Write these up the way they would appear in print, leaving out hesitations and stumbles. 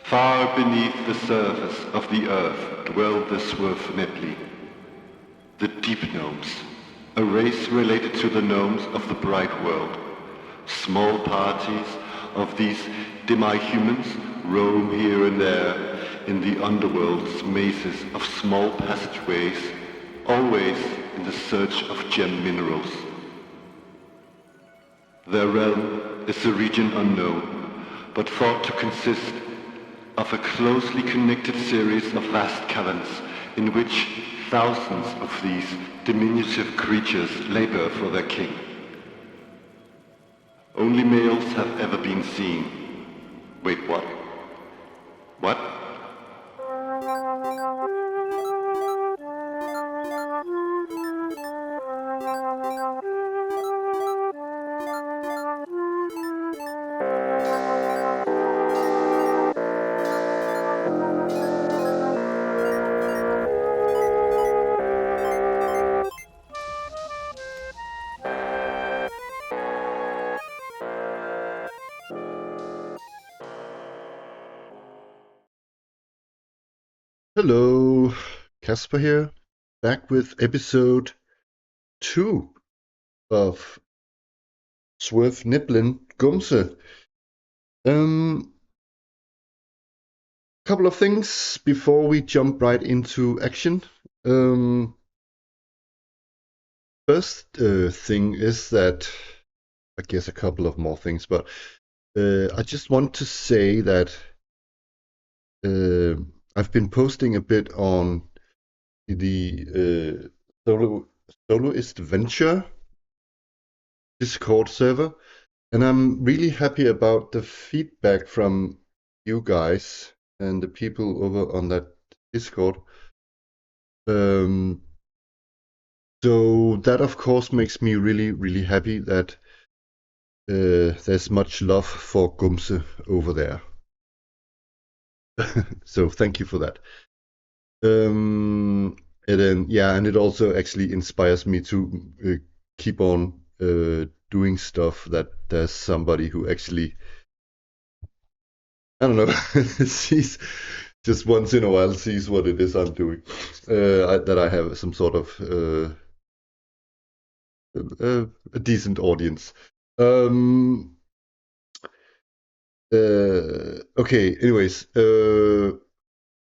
Far beneath the surface of the earth dwell the Svirfneblin, the deep gnomes, a race related to the gnomes of the bright world. Small parties of these demi-humans roam here and there in the underworld's mazes of small passageways, always in the search of gem minerals. Their realm is a region unknown, but thought to consist of a closely connected series of vast caverns in which thousands of these diminutive creatures labor for their king. Only males have ever been seen. Wait, what? What? Hello, Casper here, back with episode 2 of Svirfneblin Gumse. Couple of things before we jump right into action. First thing is that, I guess a couple of more things, but I just want to say that I've been posting a bit on the Soloist Venture Discord server, and I'm really happy about the feedback from you guys and the people over on that Discord. So that of course makes me really happy that there's much love for Gumse over there. So thank you for that. And then and it also actually inspires me to keep on doing stuff that there's somebody who actually, I don't know, sees just once in a while, sees what it is I'm doing. That I have some sort of a decent audience. Okay, anyways,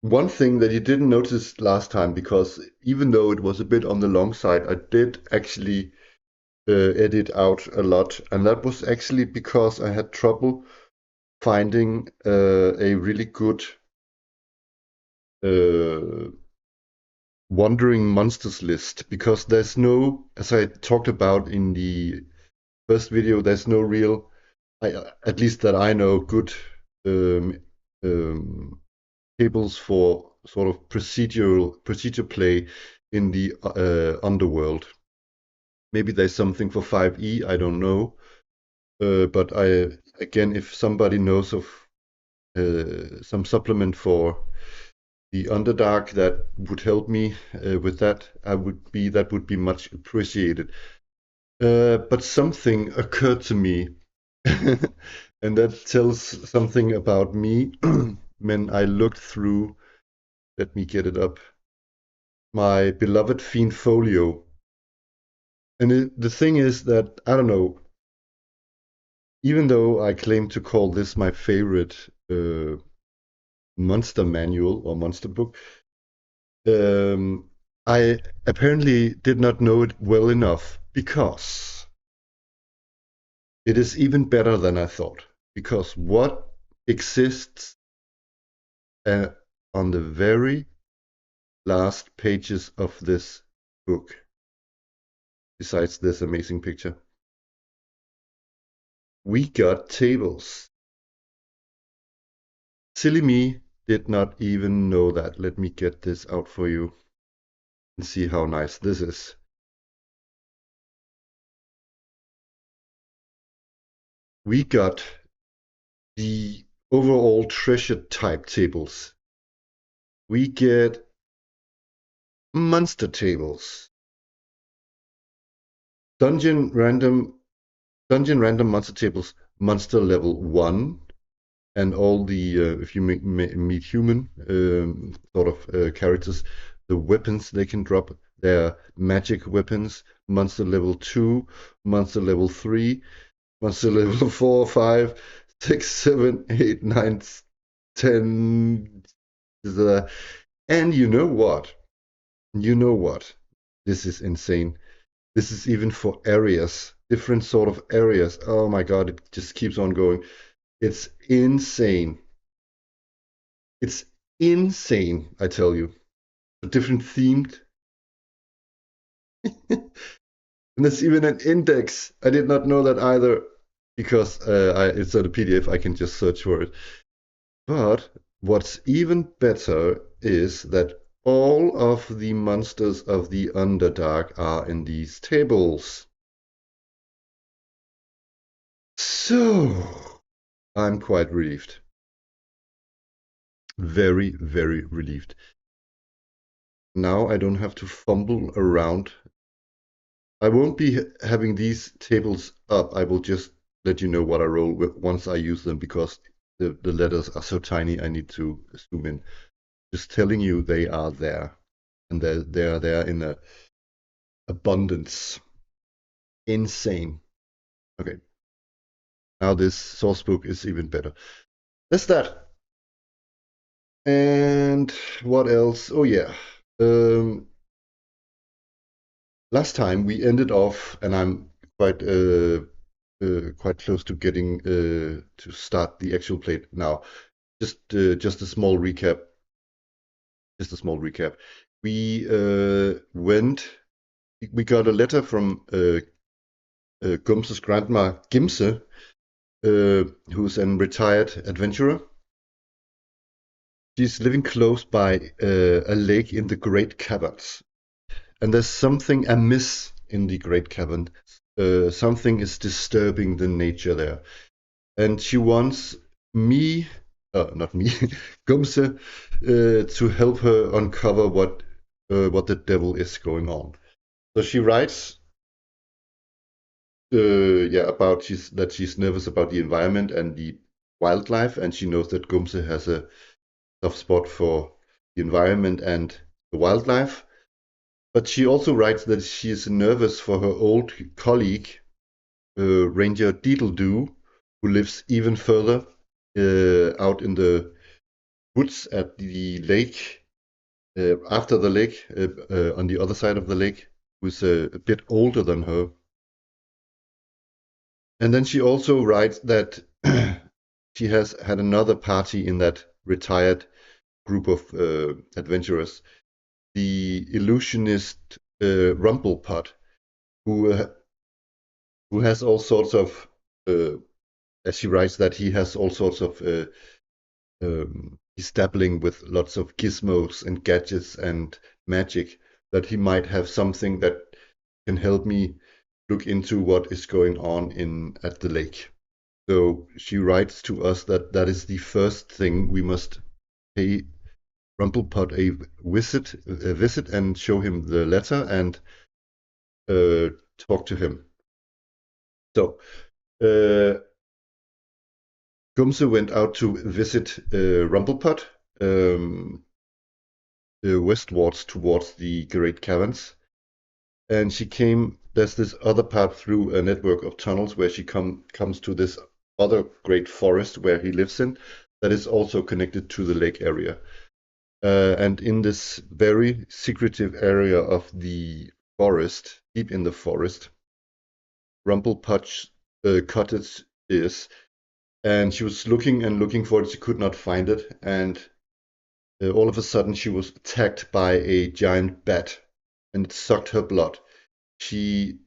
one thing that you didn't notice last time, because even though it was a bit on the long side, I did actually edit out a lot, and that was actually because I had trouble finding a really good Wandering Monsters list, because there's no, as I talked about in the first video, there's no real, at least that I know, good tables for sort of procedure play in the Underworld. Maybe there's something for 5e, I don't know. But again, if somebody knows of some supplement for the Underdark that would help me with that, that would be much appreciated. But something occurred to me, and that tells something about me when I looked through, let me get it up, my beloved Fiend Folio. And the thing is that, I don't know, even though I claim to call this my favorite monster manual or monster book, I apparently did not know it well enough, because it is even better than I thought. Because what exists on the very last pages of this book, besides this amazing picture? We got tables. Silly me did not even know that. Let me get this out for you and see how nice this is. We got the overall treasure type tables. We get monster tables, dungeon random monster tables, monster level 1, and all the if you meet human sort of characters, the weapons they can drop, their magic weapons, monster level 2, monster level 3, monster level 4, 5, 6, 7, 8, 9, 10. And you know what? You know what? This is insane. This is even for areas, different sort of areas. Oh my god, it just keeps on going. It's insane. It's insane, I tell you. Different themed. And there's even an index. I did not know that either because it's not a PDF. I can just search for it. But what's even better is that all of the monsters of the Underdark are in these tables. So, I'm quite relieved. Very, very relieved. Now I don't have to fumble around. I won't be having these tables up. I will just let you know what I roll with once I use them because the letters are so tiny I need to zoom in. Just telling you they are there. And they're there in a abundance. Insane. Okay. Now this source book is even better. That's that. And what else? Oh yeah. Last time we ended off, and I'm quite close to getting to start the actual play now. Just a small recap. Just a small recap. We got a letter from Gumse's grandma Gimse, who's a retired adventurer. She's living close by a lake in the Great Caverns. And there's something amiss in the Great Cavern. Something is disturbing the nature there. And she wants me, not me, Gumse, to help her uncover what the devil is going on. So she writes, about that she's nervous about the environment and the wildlife, and she knows that Gumse has a soft spot for the environment and the wildlife. But she also writes that she is nervous for her old colleague, Ranger Deedledoo, who lives even further out in the woods at the lake, after the lake, on the other side of the lake, who's a bit older than her. And then she also writes that she has had another party in that retired group of adventurers, the illusionist Rumpelpot, who has all sorts of, as she writes, that he has all sorts of, he's dabbling with lots of gizmos and gadgets and magic, that he might have something that can help me look into what is going on at the lake. So she writes to us that that is the first thing we must pay Rumpelpot a visit and show him the letter and talk to him. So Gumse went out to visit Rumpelpot westwards towards the Great Caverns, and she came. There's this other path through a network of tunnels where she comes to this other great forest where he lives in, that is also connected to the lake area. And in this very secretive area of the forest, deep in the forest, Rumpelpot's cottage is, and she was looking and looking for it. She could not find it, and all of a sudden she was attacked by a giant bat, and it sucked her blood. She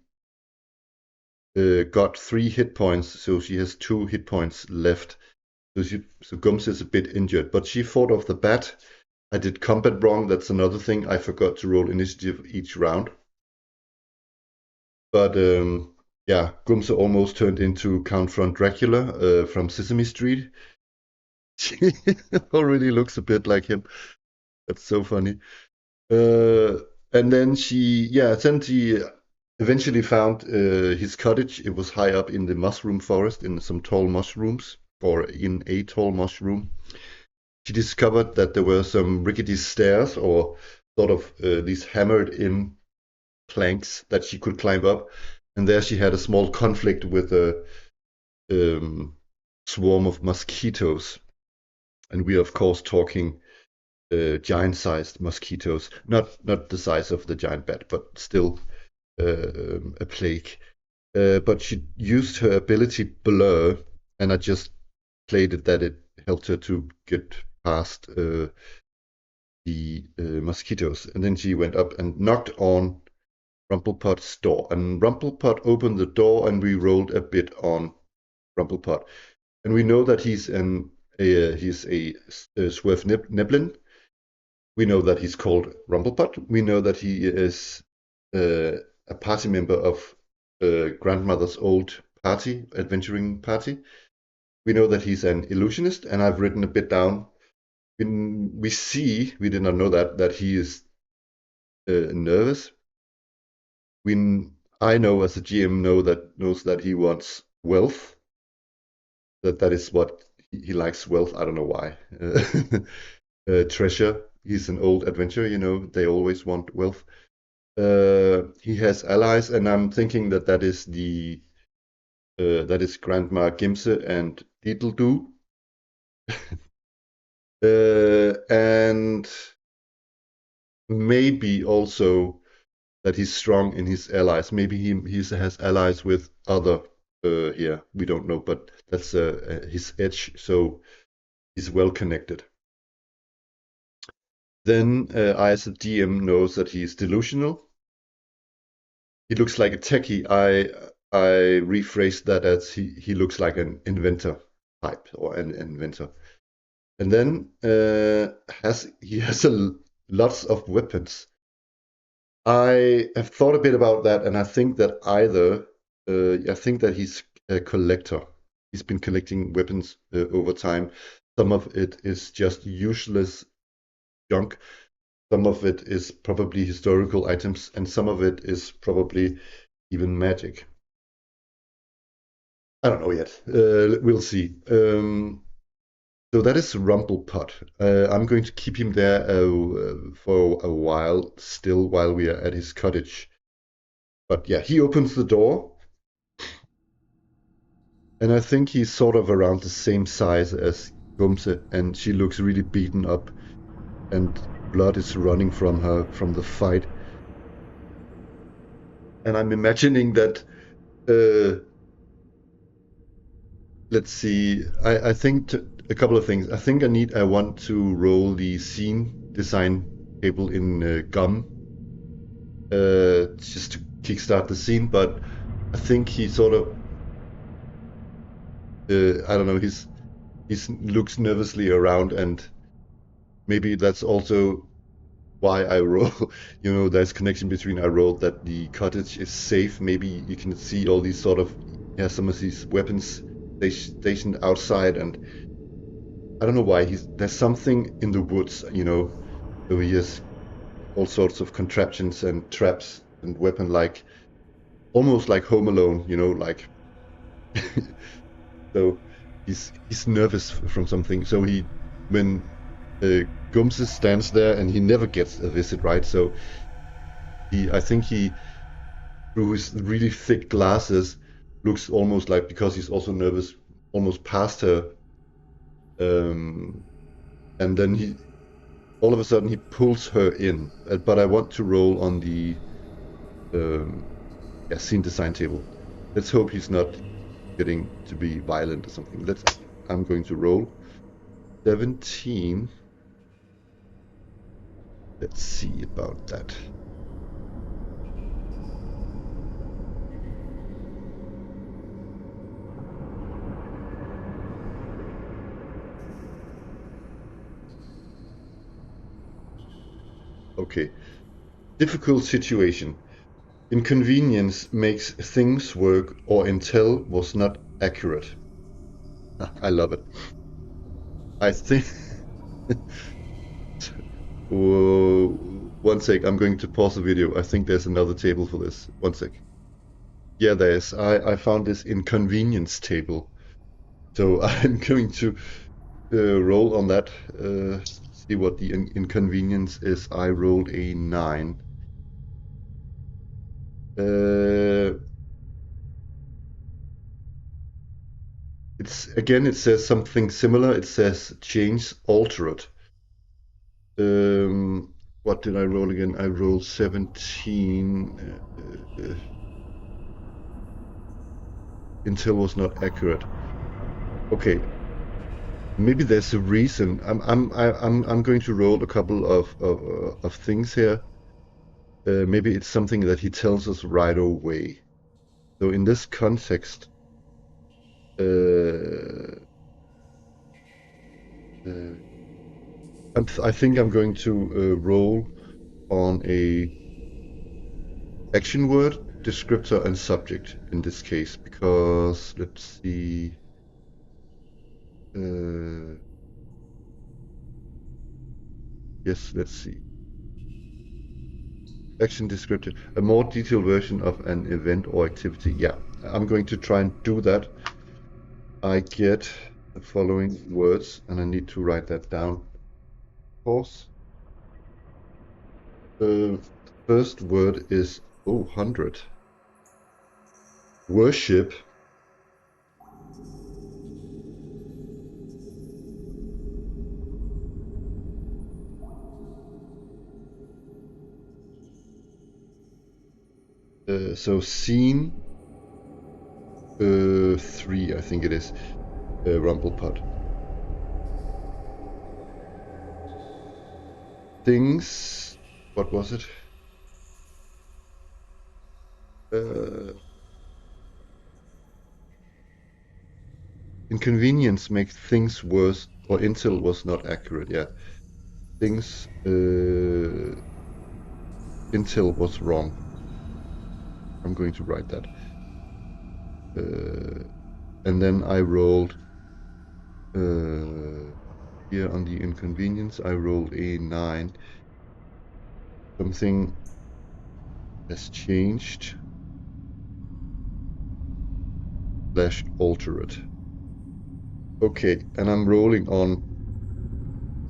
got 3 hit points, so she has 2 hit points left. So Gumse is a bit injured, but she fought off the bat. I did combat wrong. That's another thing. I forgot to roll initiative each round. But yeah, Gumse almost turned into Count Front Dracula from Sesame Street. She already looks a bit like him. That's so funny. And then she eventually found his cottage. It was high up in the mushroom forest in some tall mushrooms. or in a tall mushroom, she discovered that there were some rickety stairs or sort of these hammered in planks that she could climb up. And there she had a small conflict with a swarm of mosquitoes. And we are, of course, talking giant-sized mosquitoes, not the size of the giant bat, but still a plague. But she used her ability Blur, and I just played it that it helped her to get past the mosquitoes. And then she went up and knocked on Rumpelpot's door. And Rumpelpot opened the door, and we rolled a bit on Rumpelpot. And we know that he's a Svirfneblin. We know that he's called Rumpelpot. We know that he is a party member of grandmother's old party, adventuring party. We know that he's an illusionist, and I've written a bit down. We did not know that he is nervous. I know as a GM knows that he wants wealth. That is what he likes, wealth. I don't know why. Treasure. He's an old adventurer, they always want wealth. He has allies, and I'm thinking that is Grandma Gimse and Diddledoo. And maybe also that he's strong in his allies. Maybe he has allies with other here. We don't know, but that's his edge, so he's well connected. Then I, as a DM, knows that he's delusional. He looks like a techie. I rephrased that as he looks like an inventor type, or an inventor. And then he has lots of weapons. I have thought a bit about that, and I think that he's a collector. He's been collecting weapons over time. Some of it is just useless junk. Some of it is probably historical items, and some of it is probably even magic. I don't know yet. We'll see. So that is Rumpelpot. I'm going to keep him there for a while still, while we are at his cottage. But yeah, he opens the door. And I think he's sort of around the same size as Gumse, and she looks really beaten up. And blood is running from her from the fight. And I'm imagining that let's see. I think a couple of things. I think I want to roll the scene design table in Gum just to kickstart the scene. But I think he sort of I don't know. He looks nervously around, and maybe that's also why I roll. There's connection between I rolled that the cottage is safe. Maybe you can see all these sort of some of these weapons stationed outside, and I don't know why there's something in the woods, so he has all sorts of contraptions and traps and weapon, like almost like Home Alone, like so he's nervous from something. So when Gumse stands there, and he never gets a visit, right? So I think he, through his really thick glasses, looks almost like, because he's also nervous, almost past her. And then all of a sudden he pulls her in. But I want to roll on the scene design table. Let's hope he's not getting to be violent or something. I'm going to roll 17. Let's see about that. Okay. Difficult situation. Inconvenience makes things work, or intel was not accurate. I love it. I think... One sec, I'm going to pause the video. I think there's another table for this. One sec. Yeah, there is. I found this inconvenience table. So I'm going to roll on that, see what the inconvenience is. I rolled a 9. It says something similar. It says change altered. What did I roll again? I rolled 17. Intel was not accurate. Okay, maybe there's a reason. I'm going to roll a couple of things here. Maybe it's something that he tells us right away. So in this context, uh, uh, I think I'm going to roll on a action word, descriptor, and subject in this case, because let's see. Yes, let's see. Action descriptor, a more detailed version of an event or activity. Yeah, I'm going to try and do that. I get the following words, and I need to write that down. Of course. The first word is 100. Worship. So scene 3, I think it is. Rumblepot. Things. What was it? Inconvenience makes things worse, or Intel was not accurate. Yeah, things. Intel was wrong. I'm going to write that. And then I rolled here on the inconvenience. I rolled a 9. Something has changed / altered. Okay, and I'm rolling on.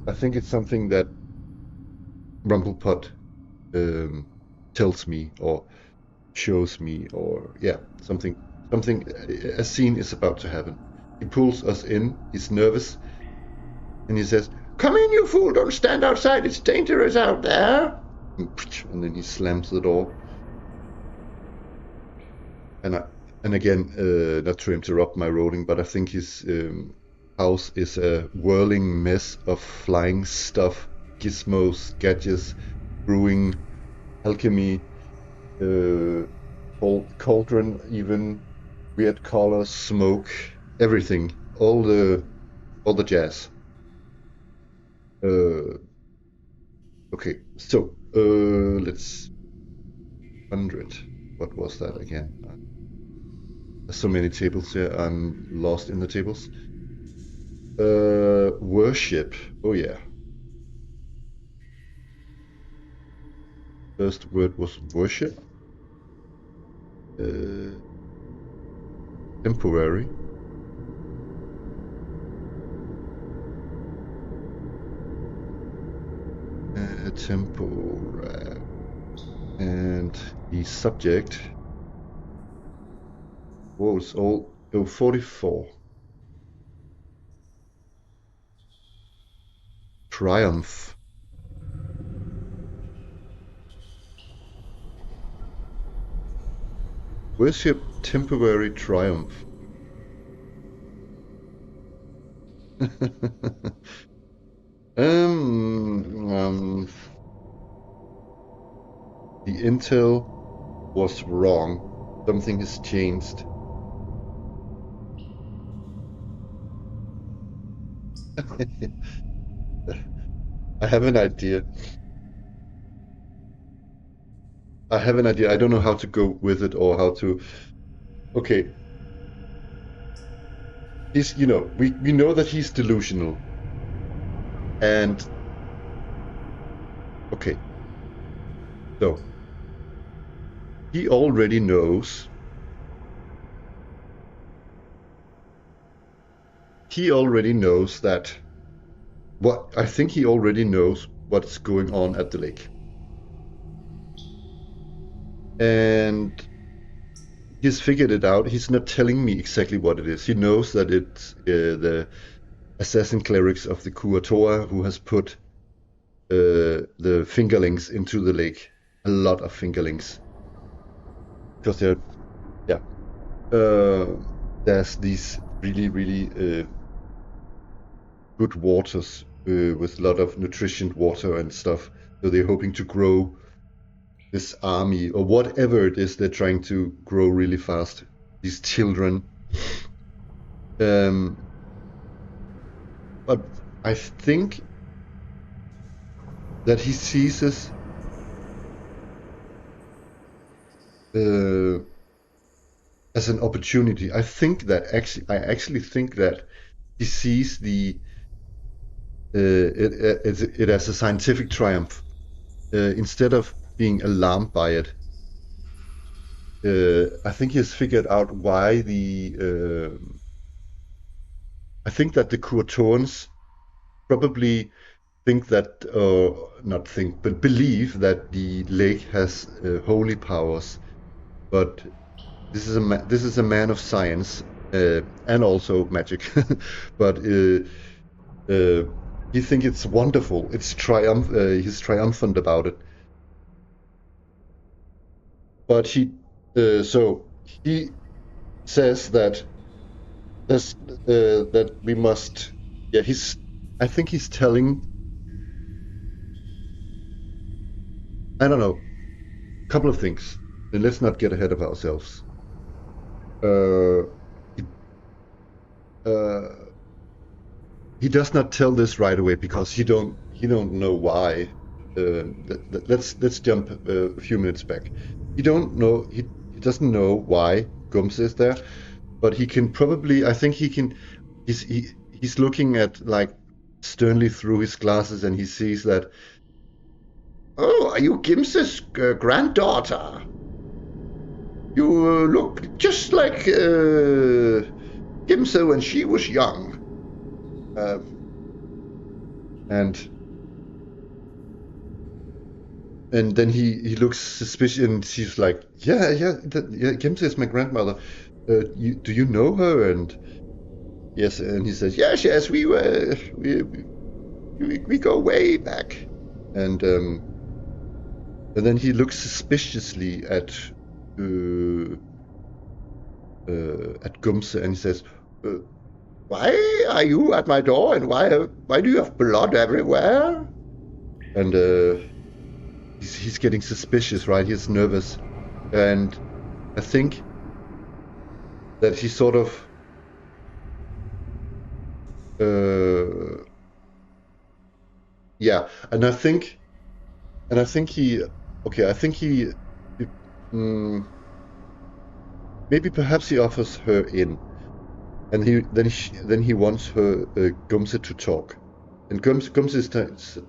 I think it's something that Rumblepot tells me or shows me, or yeah, something. A scene is about to happen. He pulls us in. He's nervous, and he says, "Come in, you fool! Don't stand outside. It's dangerous out there." And then he slams the door. And again, not to interrupt my rolling, but I think his house is a whirling mess of flying stuff, gizmos, gadgets, brewing, alchemy, cauldron, even weird colors, smoke, everything, all the jazz. Okay, so let's 100. What was that again? There's so many tables here. I'm lost in the tables. Worship. Oh yeah. First word was worship. Temporary. Temporary. And the subject was all 44. Triumph. Worship temporary triumph. The intel was wrong. Something has changed. I have an idea. I have an idea. I don't know how to go with it or how to. Okay. We know that he's delusional. And okay. So he already knows he already knows that what I think he already knows what's going on at the lake. And he's figured it out. He's not telling me exactly what it is. He knows that it's the assassin clerics of the Kuatoa who has put the fingerlings into the lake. A lot of fingerlings. Because they're, yeah. There's these really, really good waters with a lot of nutrition water and stuff. So they're hoping to grow this army or whatever it is they're trying to grow really fast. These children. But I think that he sees us as an opportunity. I actually think that he sees it as a scientific triumph instead of being alarmed by it. I think he has figured out why I think that the Kuatoans probably think that, or not think, but believe that the lake has holy powers. But this is a man of science and also magic. But he thinks it's wonderful. He's triumphant about it. But so he says that that we must. Yeah, I think he's telling. I don't know. A couple of things. And let's not get ahead of ourselves. Uh, he, uh, he does not tell this right away because he don't know why. Let's jump a few minutes back. He doesn't know why Gumse is there, but he can probably. I think he can. He's looking at like sternly through his glasses and he sees that. Oh, are you Gimse's granddaughter? You look just like Gimse when she was young. And then he looks suspicious and she's like, yeah, Gimse is my grandmother. Do you know her? And yes, and he says, yes, we go way back. And then he looks suspiciously at Gumse and he says, why are you at my door and why do you have blood everywhere? And he's getting suspicious, right? He's nervous. And I think that he sort of yeah, and I think he mm, maybe perhaps he offers her in, and then he wants her Gumse to talk, and Gumse is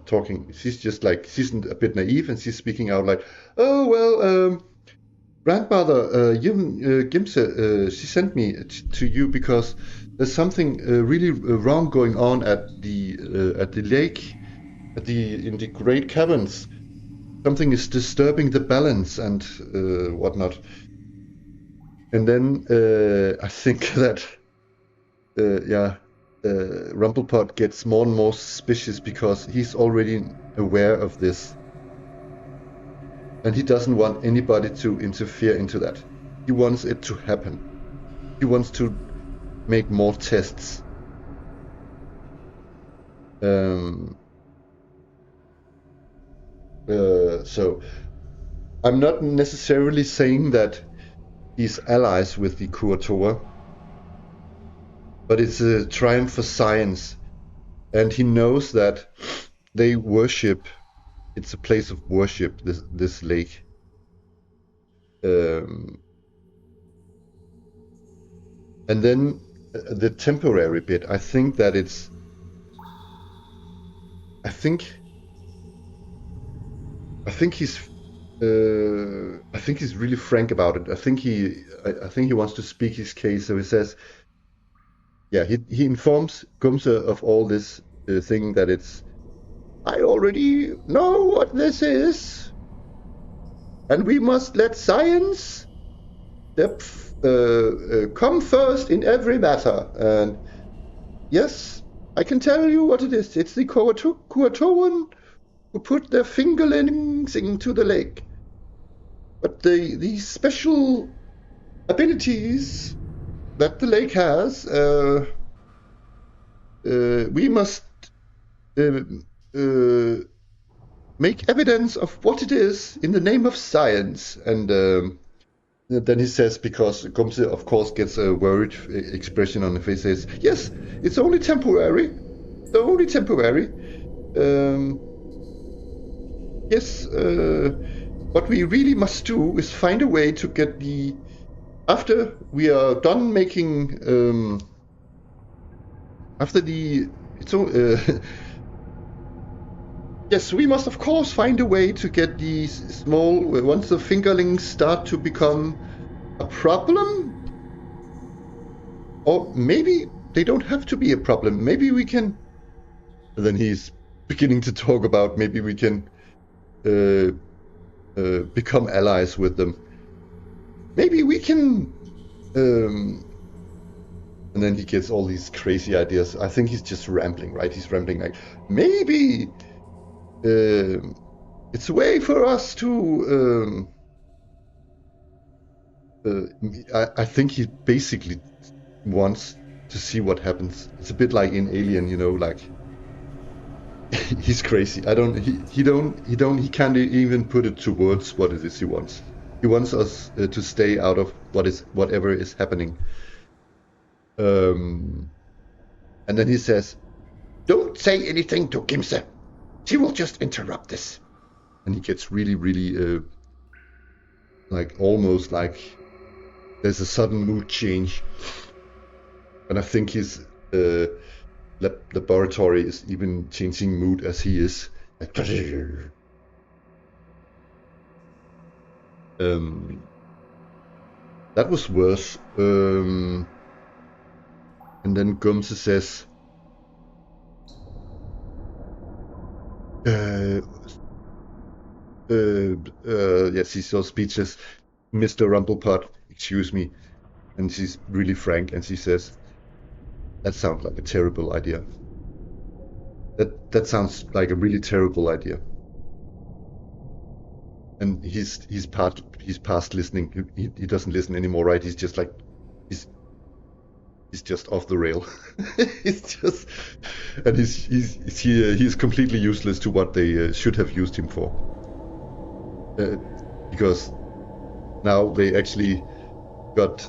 talking. She's just like she's a bit naive, and she's speaking out like, "Oh well, grandmother, Gimse, she sent me to you because there's something really wrong going on at the lake, in the Great Caverns. Something is disturbing the balance and whatnot." And then I think that Rumpelpot gets more and more suspicious because he's already aware of this, and he doesn't want anybody to interfere into that. He wants it to happen. He wants to make more tests. So I'm not necessarily saying that he's allies with the Kuatoa, but it's a triumph for science, and he knows that they worship. It's a place of worship. This lake. And then the temporary bit. I think that it's. I think he's. I think he's really frank about it. I think he wants to speak his case. So he says, yeah, he informs Gumse of all this thing that it's. I already know what this is, and we must let science come first in every matter. And yes, I can tell you what it is. It's the Kuatoan who put their fingerlings into the lake. But the special abilities that the lake has, we must uh, uh, make evidence of what it is in the name of science. And then he says, because Gumse, of course, gets a worried expression on the face, says, yes, it's only temporary. Only temporary. Um, yes, what we really must do is find a way to get the. After we are done making. After the. It's all, yes, we must of course find a way to get these small. Once the fingerlings start to become a problem, or maybe they don't have to be a problem. Maybe we can. And then he's beginning to talk about maybe we can uh, become allies with them. Maybe we can. And then he gets all these crazy ideas. I think he's just rambling, right? He's rambling like maybe it's a way for us to. I think he basically wants to see what happens. It's a bit like in Alien, like he's crazy. I don't. He don't. He don't. He can't even put it to words what it is he wants. He wants us to stay out of whatever is happening. Um, and then he says, "Don't say anything to Gimse. She will just interrupt this." And he gets really, really like almost like there's a sudden mood change. And I think his laboratory is even changing mood as he is. Um, that was worse. And then Gumse says, yes, he's so speechless. Mr. Rumplepot, excuse me. And she's really frank and she says, that sounds like a terrible idea. That sounds like a really terrible idea. And he's past listening. He doesn't listen anymore, right? He's just like he's just off the rail. He's just and he's completely useless to what they should have used him for. Because now they actually got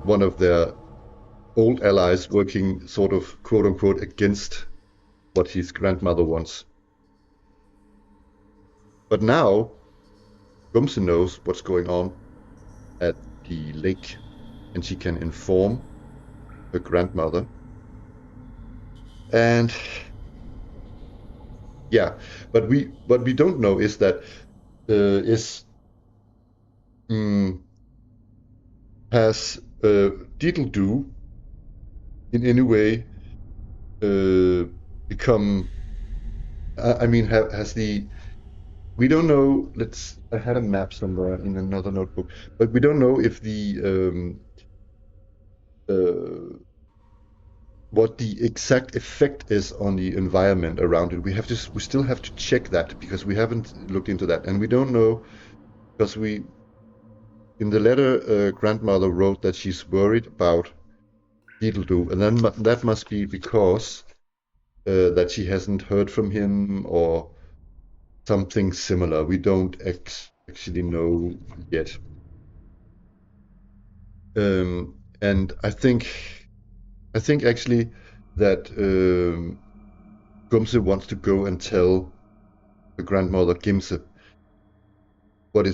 one of their old allies working sort of quote unquote against what his grandmother wants. But now Gumse knows what's going on at the lake, and she can inform her grandmother. And yeah, but what we don't know is that um, has Diddle-Do in any way become? I mean, has the we don't know. I had a map somewhere in another notebook, but we don't know if uh, what the exact effect is on the environment around it. We still have to check that because we haven't looked into that, and we don't know because we in the letter grandmother wrote that she's worried about Beetledo, and then that must be because that she hasn't heard from him or something similar. We don't actually know yet. And I think actually that Gumse wants to go and tell the grandmother Gimse what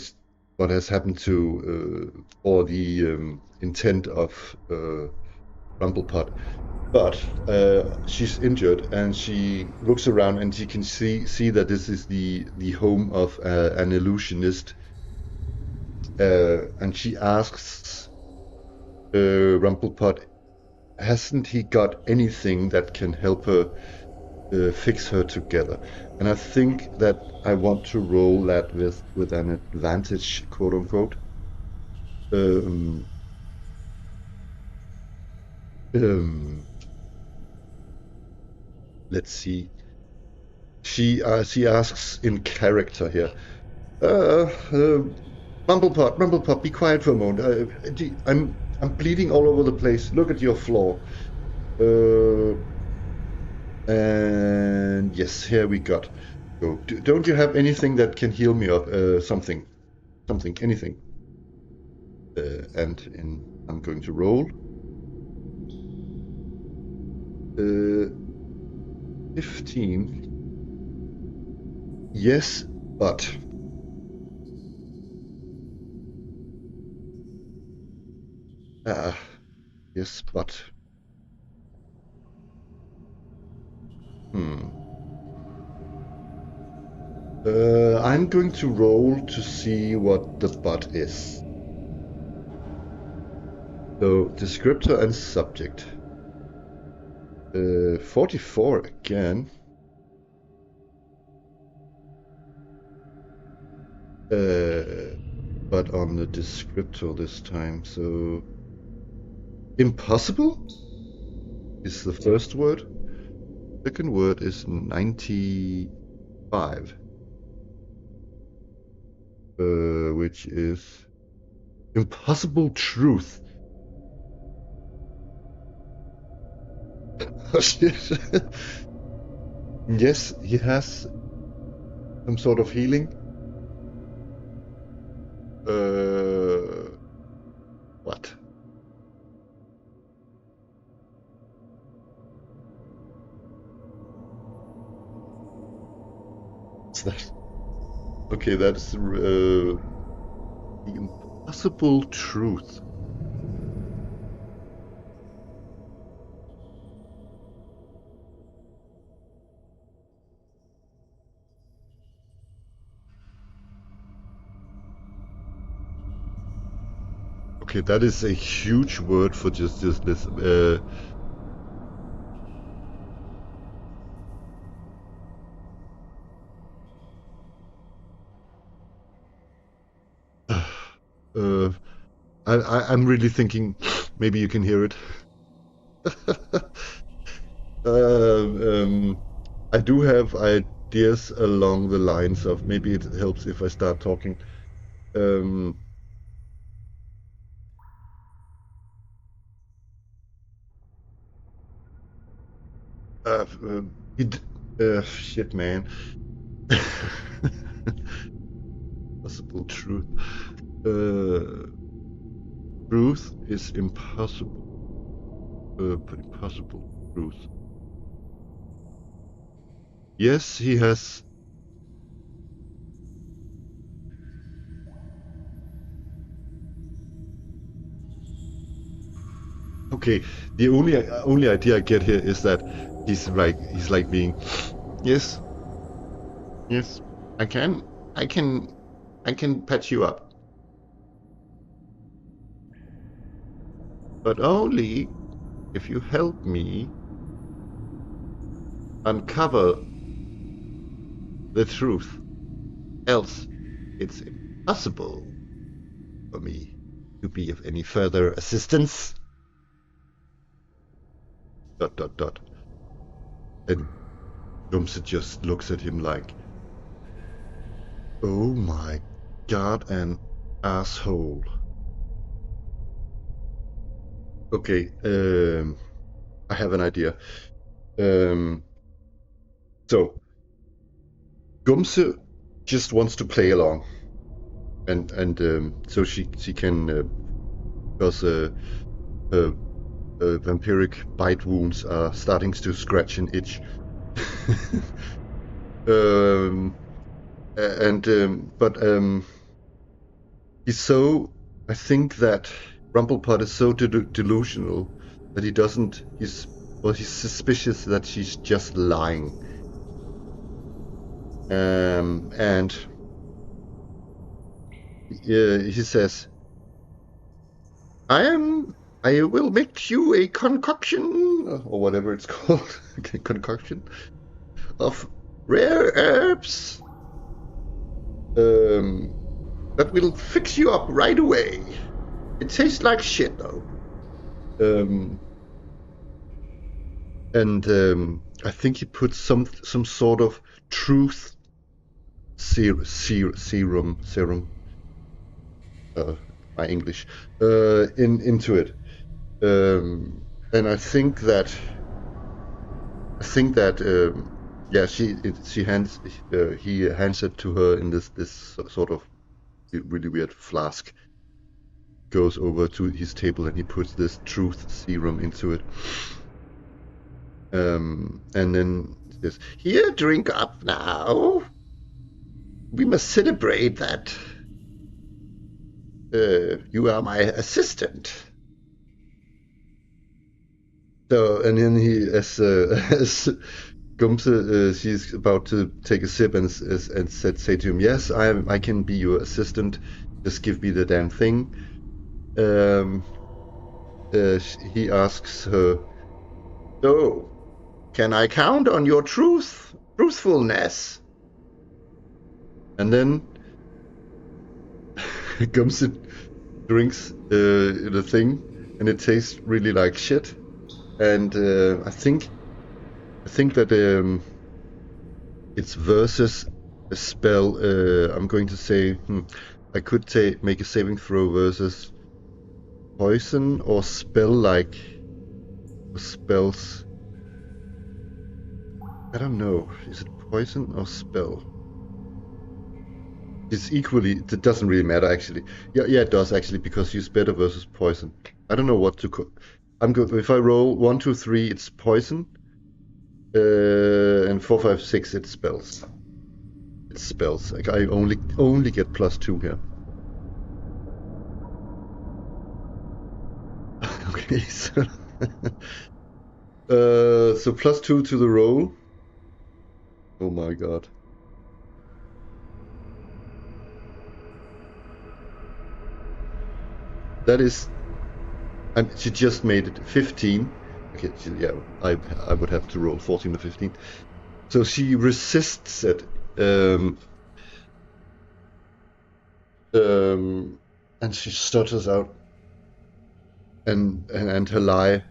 has happened to or the intent of Rumplepot. But she's injured, and she looks around, and she can see that this is the home of an illusionist, and she asks Rumplepot hasn't he got anything that can help her fix her together? And I think that I want to roll that with an advantage, quote unquote. Um, um, let's see. She asks in character here. Uh, uh, Mumblepot, be quiet for a moment. I'm bleeding all over the place. Look at your floor. Uh, and yes, here we got. Go. Don't you have anything that can heal me up? Something, anything. I'm going to roll. 15. Yes, but. Ah, yes, but. Hmm. I'm going to roll to see what the but is. So, descriptor and subject. 44 again. But on the descriptor this time. So, impossible is the first word. Second word is 95, which is impossible truth. Oh, shit. Yes, he has some sort of healing. What? What's that? Okay, that's the impossible truth. Okay, that is a huge word for just this. Uh, I'm really thinking maybe you can hear it. I do have ideas along the lines of maybe it helps if I start talking. Um, uh, uh, it, shit, man. Possible truth. Uh, Truth is impossible. But impossible truth. Yes, he has. Okay, the only idea I get here is that he's like being, yes, yes, I can, I can, I can patch you up, but only if you help me uncover the truth. Else, it's impossible for me to be of any further assistance. Dot dot dot. And Gumse just looks at him like, oh my god, an asshole. Okay, I have an idea. Um, so Gumse just wants to play along, and so she can because her vampiric bite wounds are starting to scratch and itch. um, but he's so. I think that Rumplepot is so delusional that he doesn't. He's suspicious that she's just lying. And he says, I I will make you a concoction, or whatever it's called, concoction of rare herbs that will fix you up right away. It tastes like shit though. Um, and I think he put some sort of truth serum, uh, my English, into it. And I think that yeah, he hands it to her in this sort of really weird flask. Goes over to his table and he puts this truth serum into it. And then he says, "Here, drink up now. We must celebrate that you are my assistant." So, and then as Gumse, she's about to take a sip and say to him, "Yes, I can be your assistant. Just give me the damn thing." Um, he asks her, "So, can I count on your truthfulness?" And then Gumse drinks the thing, and it tastes really like shit. And I think that it's versus a spell. I'm going to say I could make a saving throw versus poison or spell like spells. I don't know. Is it poison or spell? It's equally. It doesn't really matter actually. Yeah, it does actually because she's better versus poison. I don't know what to. I'm good. If I roll 1, 2, 3, it's poison. And 4, 5, 6, it's spells. It's spells. Like I only get +2 here. Okay, so so +2 to the roll. Oh my god. That is, she just made it 15. Okay, yeah, I would have to roll 14 or 15. So she resists it. And she stutters out, and her lie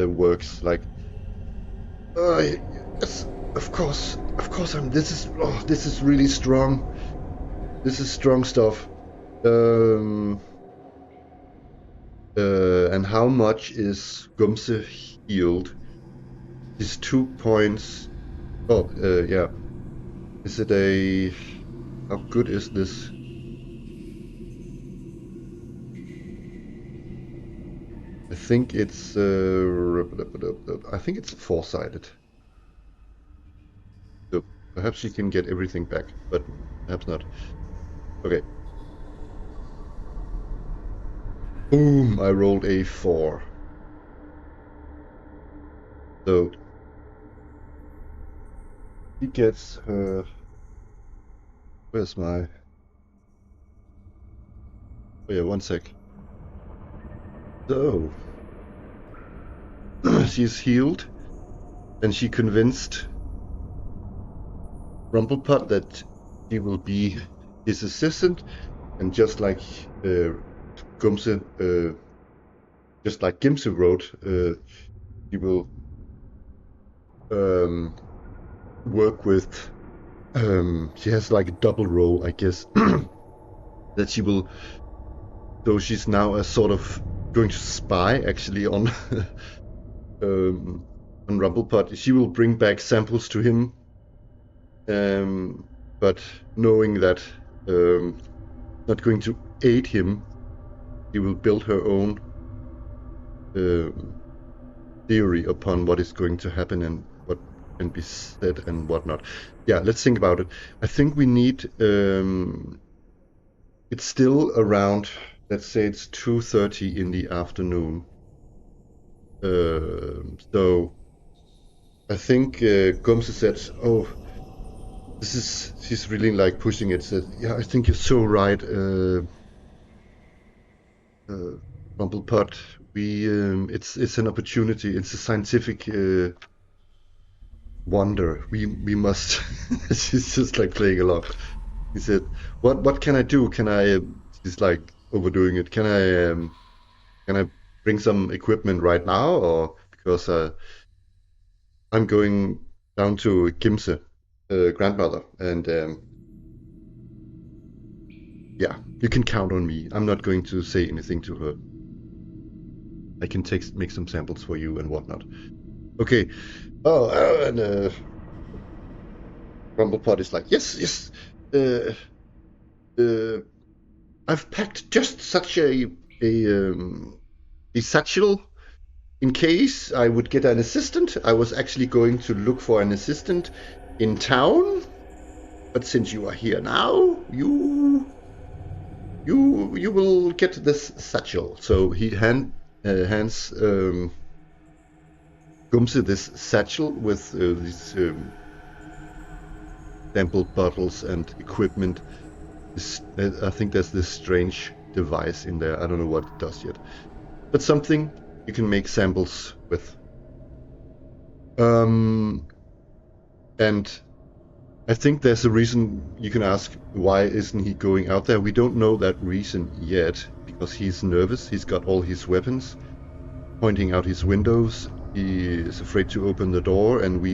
works like, yes, of course, this is really strong. This is strong stuff. And how much is Gumse healed? Is 2 points. Oh, yeah. Is it a... How good is this? I think it's... I think it's 4-sided. So perhaps you can get everything back, but perhaps not. Okay. Boom! I rolled a 4. So he gets her... Where's my... Oh yeah, 1 sec. So she's healed, and she convinced Rumpelpot that she will be his assistant, and just like Gumse, just like Gimse wrote, he will work with. She has like a double role, I guess. That she will. So she's now a sort of going to spy actually on on Rumpelpot. She will bring back samples to him, but knowing that not going to aid him, she will build her own theory upon what is going to happen and what can be said and whatnot. Yeah, let's think about it. I think we need. It's still around. Let's say it's 2:30 in the afternoon. So I think Gumse said, "Oh, she's really like pushing it." Said, "Yeah, I think you're so right. Rumblepot, it's an opportunity. It's a scientific wonder. We must. She's just like playing along. He said, "What can I do? Can I?" She's like overdoing it. Can I bring some equipment right now, or because I'm going down to Gimse, grandmother, and yeah, you can count on me. I'm not going to say anything to her. I can make some samples for you and whatnot. Okay. Oh, and Grumblepot is like, yes, yes. Uh, uh, I've packed just such a satchel in case I would get an assistant. I was actually going to look for an assistant in town, but since you are here now, you will get this satchel. So he hands Gumse this satchel with these sample bottles and equipment. I think there's this strange device in there. I don't know what it does yet, but something you can make samples with. Um, and I think there's a reason you can ask why isn't he going out there? We don't know that reason yet because he's nervous. He's got all his weapons pointing out his windows. He is afraid to open the door, and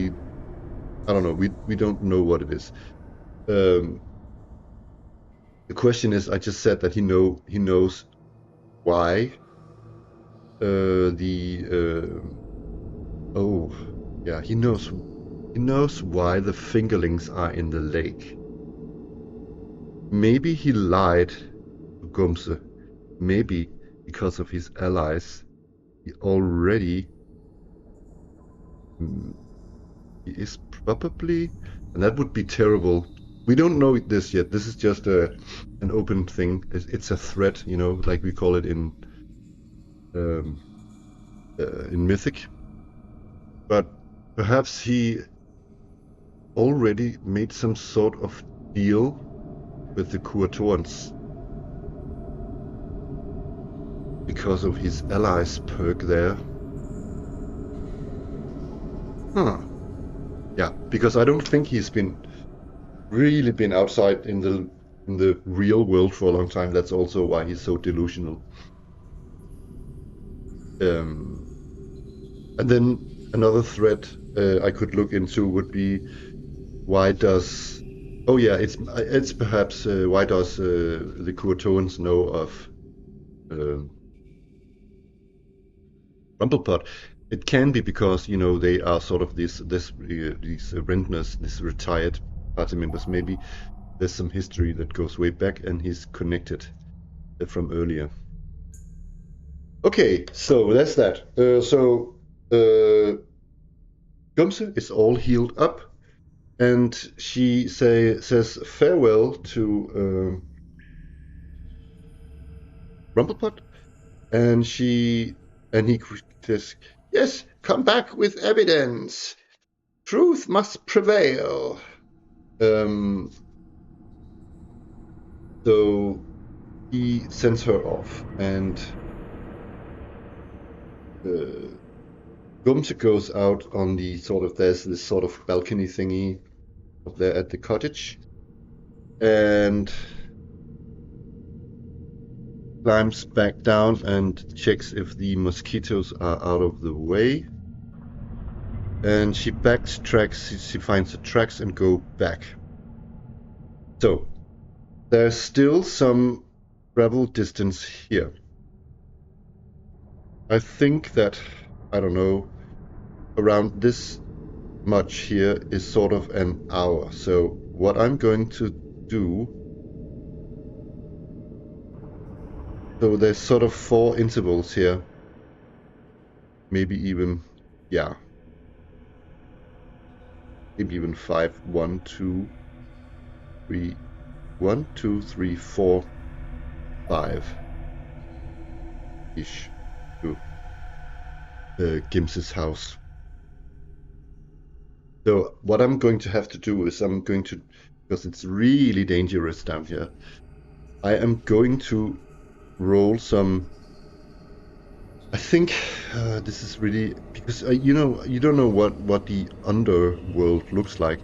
I don't know. We don't know what it is. Um, the question is, I just said that he knows why the oh yeah he knows why the fingerlings are in the lake. Maybe he lied to Gumse. Maybe because of his allies, he already mm, he is probably, and that would be terrible. We don't know this yet. This is just an open thing. It's a threat, you know, like we call it um, in Mythic. But perhaps he already made some sort of deal with the Kuatorns because of his allies perk there. Huh. Yeah, because I don't think he's really been outside in the real world for a long time. That's also why he's so delusional. Um, and then another thread I could look into would be why does oh yeah it's perhaps why does the Kuatoans know of um Rumblepot? It can be because you know they are sort of these rentners, these retired party members. Maybe there's some history that goes way back, and he's connected from earlier. Okay, so that's that. Gumse is all healed up, and she says farewell to Rumblepot, and he says, "Yes, come back with evidence. Truth must prevail." Um, so he sends her off, and uh, Gumse goes out on the sort of there's this sort of balcony thingy up there at the cottage, and climbs back down and checks if the mosquitoes are out of the way. And she backtracks, she finds the tracks and go back. So there's still some travel distance here. I think that, I don't know, around this much here is sort of an hour. So what I'm going to do, so there's sort of 4 intervals here. Maybe even, yeah, maybe even 5. 1, 2, 3, 1, 2, 3, 4, 5-ish to Gimse's house. So what I'm going to have to do is because it's really dangerous down here, I am going to roll some I think this is really because you know you don't know what the underworld looks like.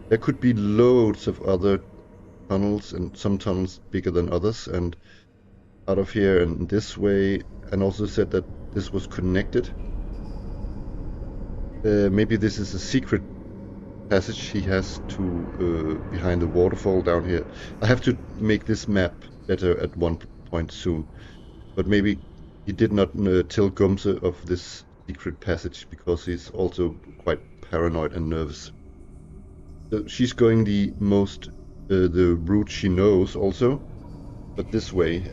There could be loads of other tunnels, and some tunnels bigger than others, and out of here and this way, and also said that this was connected. Maybe this is a secret passage he has to behind the waterfall down here. I have to make this map better at one point soon, but maybe he did not tell Gumse of this secret passage because he's also quite paranoid and nervous. So she's going the route she knows also, but this way.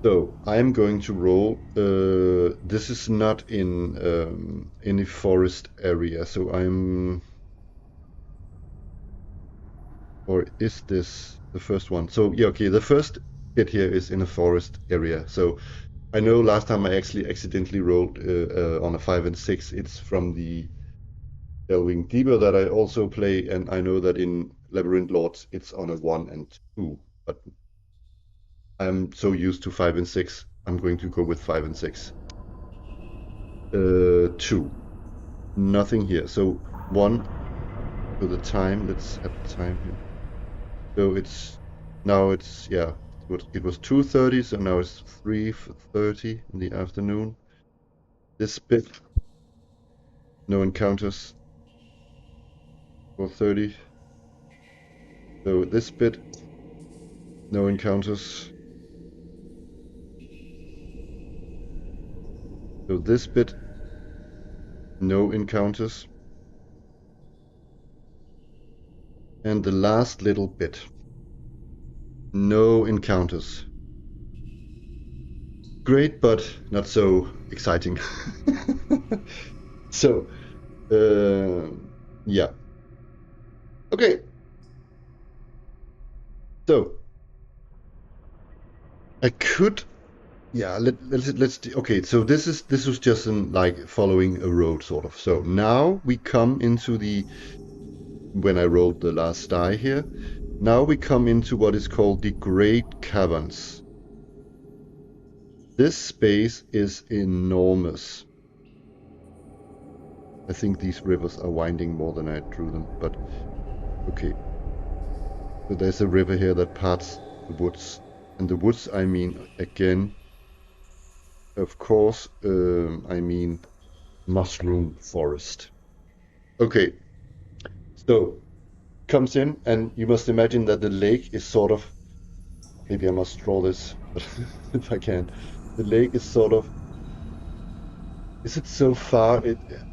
So I'm going to roll. This is not in any forest area, so or is this the first one? So yeah, okay, the first bit here is in a forest area. So I know last time I actually accidentally rolled on a 5 and 6. It's from the Delving Deeper that I also play, and I know that in Labyrinth Lords it's on a 1 and 2. But I'm so used to 5 and 6, I'm going to go with 5 and 6. 2. Nothing here. So 1 to the time. Let's have the time here. So it's yeah. It was 2:30, so now it's 3:30 in the afternoon. This bit, no encounters. 4:30. So this bit, no encounters. So this bit, no encounters. And the last little bit, no encounters. Great, but not so exciting. So, uh, yeah. Okay. So I could, yeah. Let's do, okay. So this was just like following a road sort of. So now we come into the when I rolled the last die here. Now we come into what is called the Great Caverns. This space is enormous. I think these rivers are winding more than I drew them, but okay. So there's a river here that parts the woods. And the woods, I mean, again, of course, I mean mushroom forest. Okay, so comes in, and you must imagine that the lake is sort of, maybe I must draw this, but if I can. The lake is sort of, is it so far?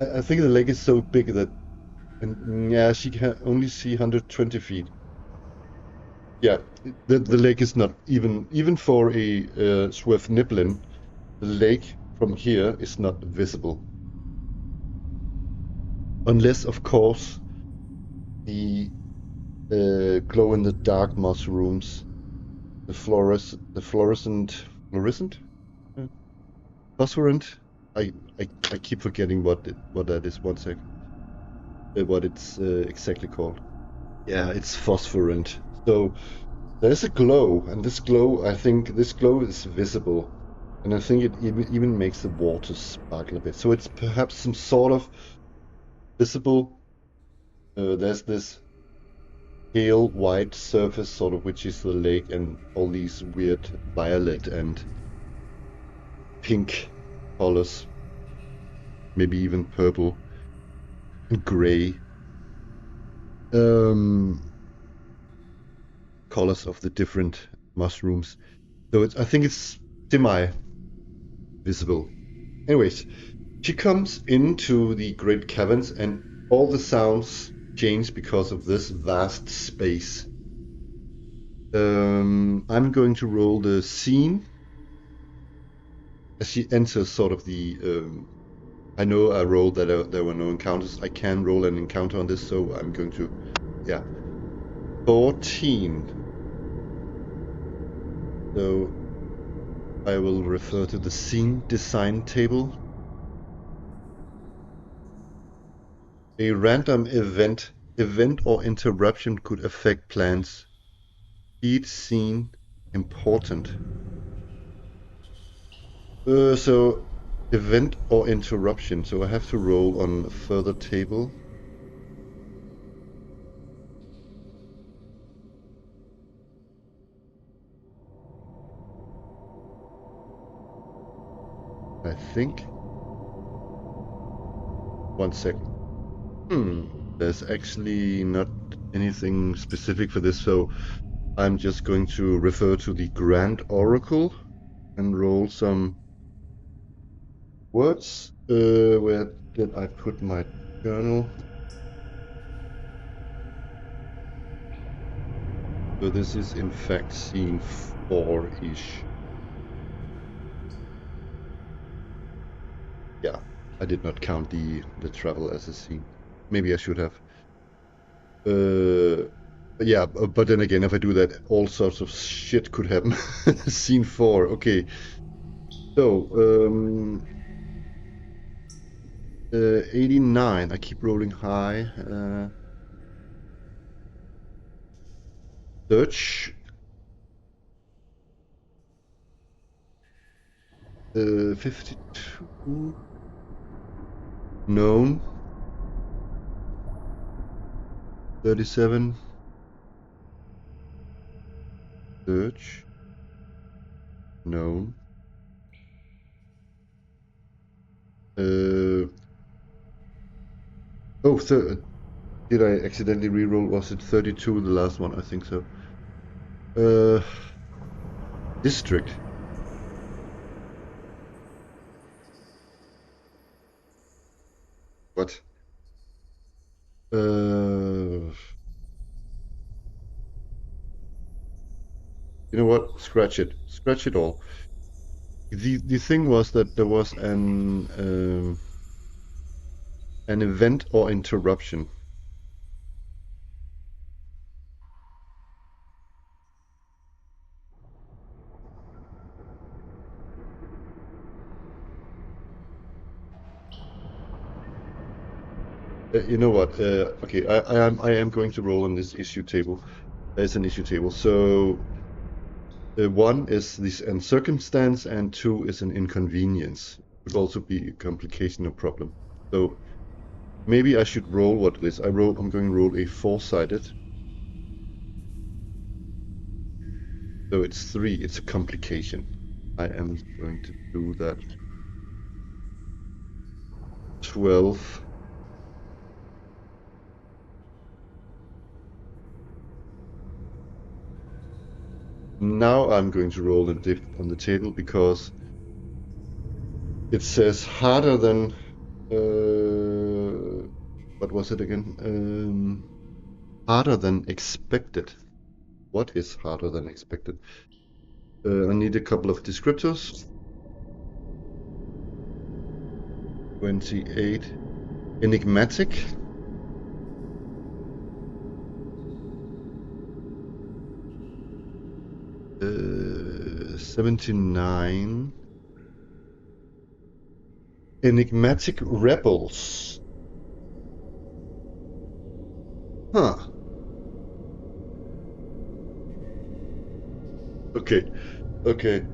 I think the lake is so big that, and yeah, she can only see 120 feet. Yeah, the lake is not even for a Svirfneblin, the lake from here is not visible. Unless, of course, the glow-in-the-dark mushrooms, fluorescent, Uh, phosphorant. I keep forgetting what that is. One sec. What it's exactly called. Yeah, it's phosphorant. So there's a glow, and this glow, I think this glow is visible, and I think it even makes the water sparkle a bit. So it's perhaps some sort of visible. There's this pale white surface, sort of, which is the lake, and all these weird violet and pink colors, maybe even purple and gray um, colors of the different mushrooms. So I think it's semi-visible. Anyways, she comes into the great caverns, and all the sounds change because of this vast space. I'm going to roll the scene as she enters sort of the I know I rolled that there were no encounters. I can roll an encounter on this, so I'm going to, yeah, 14. So I will refer to the scene design table. A random event or interruption could affect plans. Each scene important. So event or interruption. So I have to roll on further table. I think. One second. There's actually not anything specific for this, so I'm just going to refer to the Grand Oracle and roll some words. Where did I put my journal? So this is in fact scene 4-ish. Yeah, I did not count the travel as a scene. Maybe I should have. Uh, yeah, but then again, if I do that, all sorts of shit could happen. Scene 4. Okay. So, 89. I keep rolling high. Search. 52. Gnome. 37. Search. Gnome. Uh, oh, did I accidentally reroll? Was it 32, the last one? I think so. Uh, District. What? You know what? Scratch it. Scratch it all. The thing was that there was an event or interruption. You know what? Okay, I am going to roll on this issue table. There's an issue table. So one is this an circumstance, and two is an inconvenience. Could also be a complication or problem. So maybe I should roll what it is. I'm going to roll a four-sided. So it's 3. It's a complication. I am going to do that. 12. Now I'm going to roll a dip on the table because it says harder than what was it again? Harder than expected. What is harder than expected? I need a couple of descriptors. 28. Enigmatic. Uh, 79. Enigmatic rebels. Huh. Okay. Okay.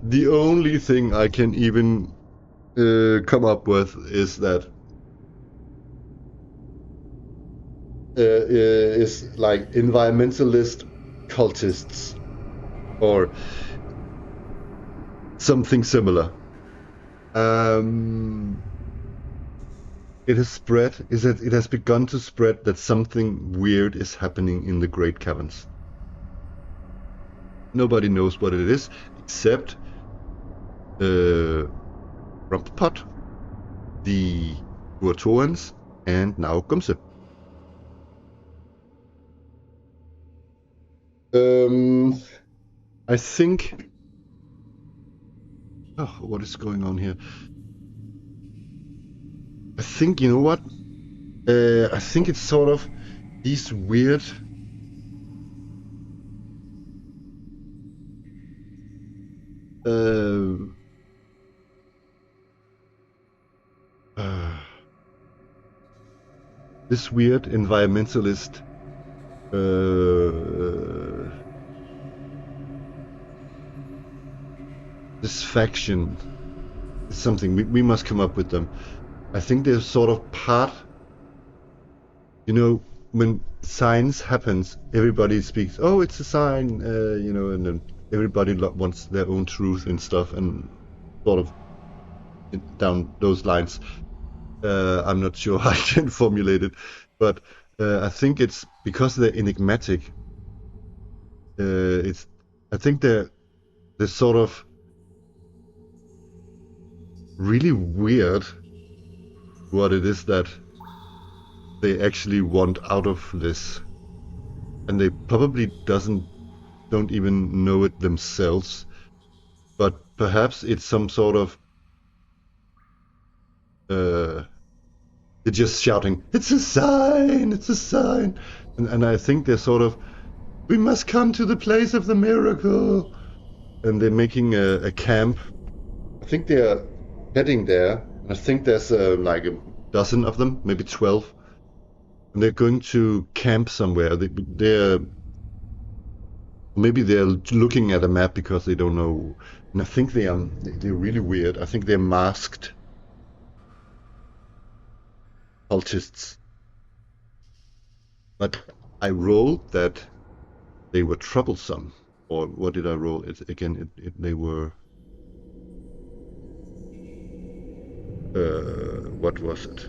The only thing I can even come up with is that is like environmentalist cultists or something similar. It has spread, is that it has begun to spread that something weird is happening in the Great Caverns. Nobody knows what it is except Rumpelpot, the Guatoans, and now Gumse. I think. Oh, what is going on here? I think, you know what? I think it's sort of these weird. Uh, uh, this weird environmentalist uh, this faction is something we must come up with them. I think they're sort of part, when science happens, everybody speaks, oh, it's a sign, and then everybody wants their own truth and stuff, and sort of down those lines. I'm not sure how I can formulate it, but I think it's because they're enigmatic. It's I think they're sort of really weird what it is that they actually want out of this, and they probably don't even know it themselves. But perhaps it's some sort of uh, they're just shouting, "It's a sign! It's a sign!" And I think they're sort of, "We must come to the place of the miracle," and they're making a camp. I think they're heading there. I think there's like a dozen of them, maybe 12, and they're going to camp somewhere. Maybe they're looking at a map because they don't know. And I think they're really weird. I think they're masked cultists. But I rolled that they were troublesome. Or what did I roll? They were. What was it?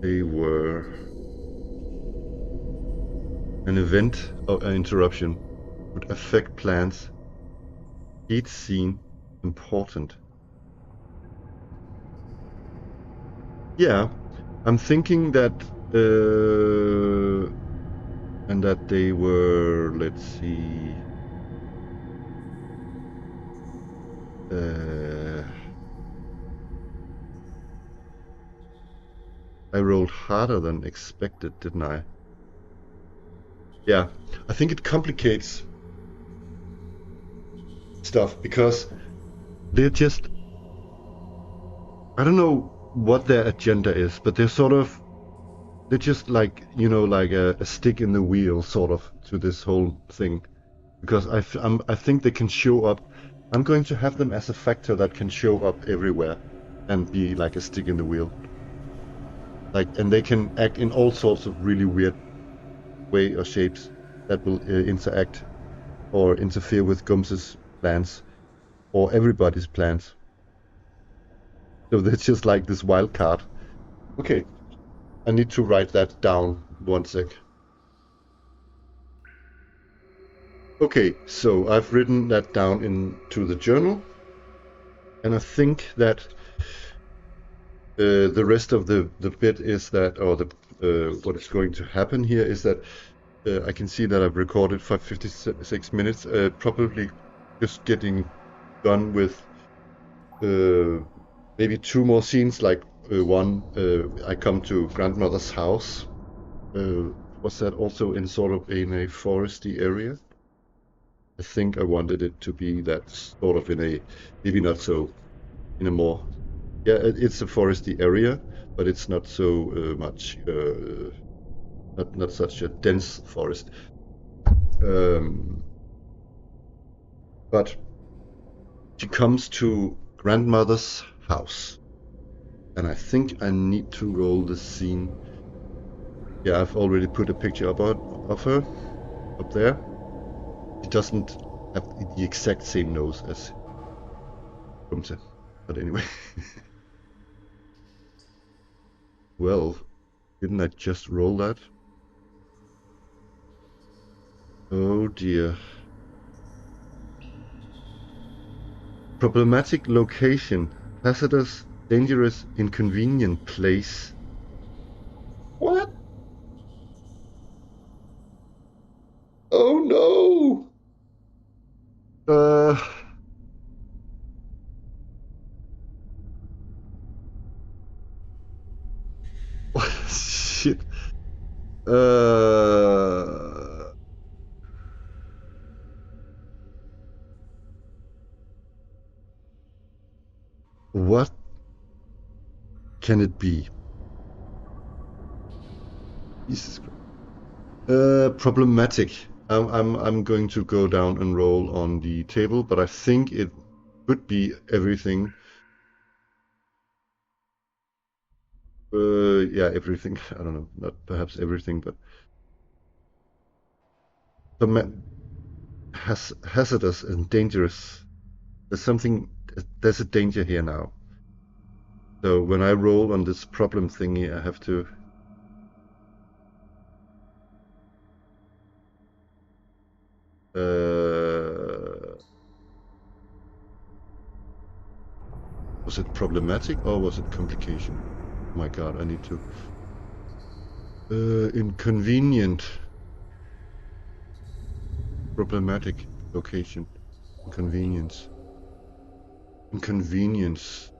They were an event or an interruption would affect plans. Each scene important. Yeah, I'm thinking that, and that they were. Let's see. I rolled harder than expected, didn't I? Yeah, I think it complicates stuff because they're just, I don't know what their agenda is, but they're just like, like a stick in the wheel, sort of, to this whole thing. Because I think they can show up. I'm going to have them as a factor that can show up everywhere and be like a stick in the wheel. And they can act in all sorts of really weird way or shapes that will interact or interfere with Gumse's plans or everybody's plans. So that's just like this wild card. Okay, I need to write that down one sec. Okay, so I've written that down into the journal, and I think that the rest of the bit is that, or the what is going to happen here is that I can see that I've recorded for 56 minutes, probably just getting done with maybe two more scenes, like one, I come to grandmother's house. Was that also in a foresty area? I think I wanted it to be that sort of maybe not so, in a more, yeah, it's a foresty area, but it's not so much, not such a dense forest. Um, but she comes to grandmother's house, and I think I need to roll the scene. Yeah, I've already put a picture of her up there. She doesn't have the exact same nose as Gumse, but anyway. Well, didn't I just roll that? Oh dear. Problematic location. Hazardous, dangerous, inconvenient place. What? Oh no! Uh, shit. Uh, what can it be? Jesus Christ. Problematic. I'm going to go down and roll on the table, but I think it could be everything. Yeah, everything. I don't know, not perhaps everything, but hazardous and dangerous. There's a danger here now. So when I roll on this problem thingy, I have to. Was it problematic or was it complication? Oh my God, I need to. Inconvenient, problematic location, inconvenience, inconvenience,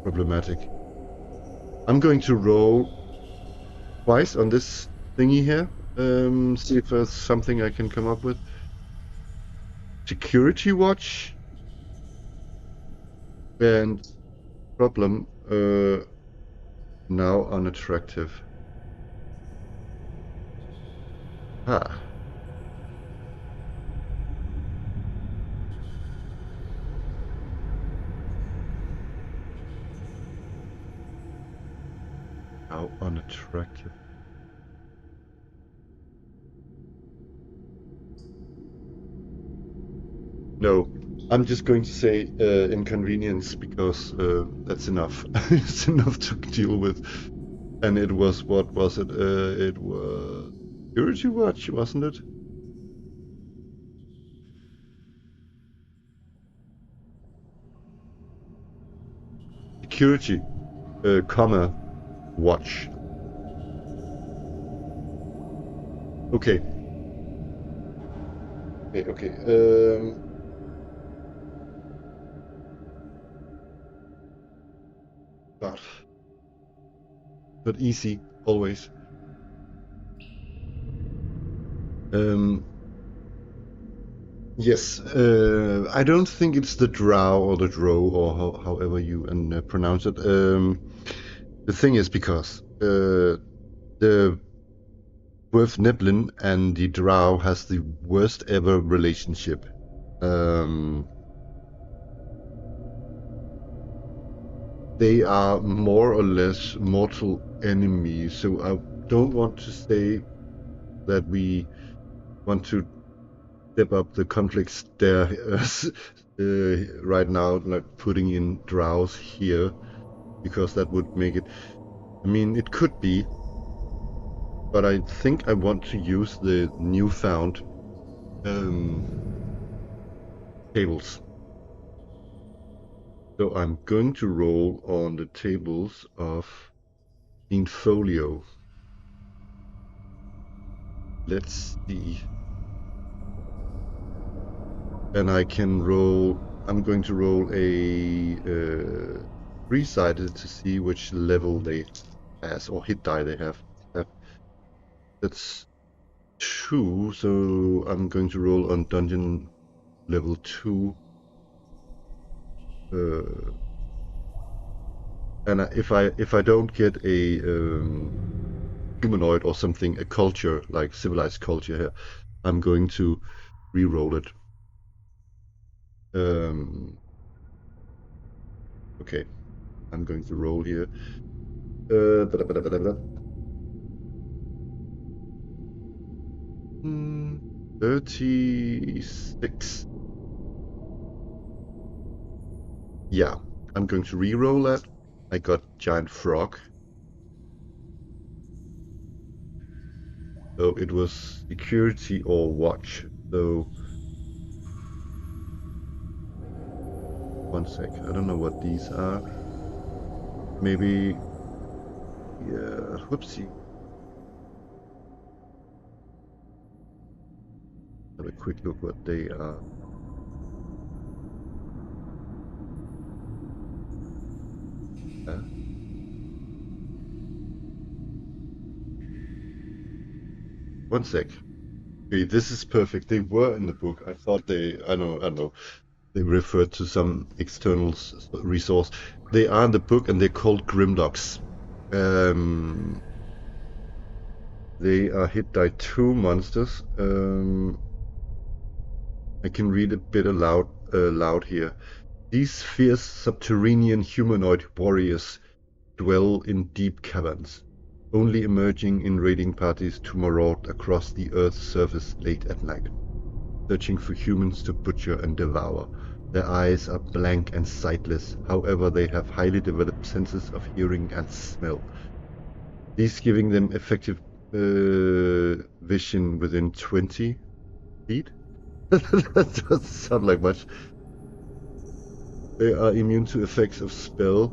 problematic. I'm going to roll twice on this thingy here. See if there's something I can come up with. Security watch and problem. Now unattractive. Ah, now unattractive. No, I'm just going to say inconvenience because that's enough. It's enough to deal with. And it was, what was it? It was Security Watch, wasn't it? Security, comma, watch. Okay, okay. God, but easy always. Um, yes, I don't think it's the drow or the drow or however you pronounce it. The thing is because the Svirfneblin and the drow has the worst ever relationship. Um, they are more or less mortal enemies, so I don't want to say that we want to step up the conflicts there right now, like putting in drows here, because that would make it. I mean, it could be, but I think I want to use the newfound um, tables. So I'm going to roll on the tables of Folio. Let's see. And I can roll. I'm going to roll a three-sided to see which level they has or hit die they have. That's two, so I'm going to roll on dungeon level two. Uh, and if I don't get a humanoid or something, a culture like civilized culture here, I'm going to re-roll it. Okay, I'm going to roll here. 36. Yeah, I'm going to re-roll that. I got giant frog. So it was security or watch. So one sec. I don't know what these are. Maybe, yeah, whoopsie. Have a quick look what they are. Uh, One sec. Okay, this is perfect. They were in the book. I thought I know. They referred to some external resource. They are in the book and they're called Grimlocks. Um, They are hit by 2 monsters. I can read a bit loud here. These fierce subterranean humanoid warriors dwell in deep caverns, only emerging in raiding parties to maraud across the Earth's surface late at night, searching for humans to butcher and devour. Their eyes are blank and sightless, however they have highly developed senses of hearing and smell, these giving them effective vision within 20 feet. That doesn't sound like much. They are immune to effects of spell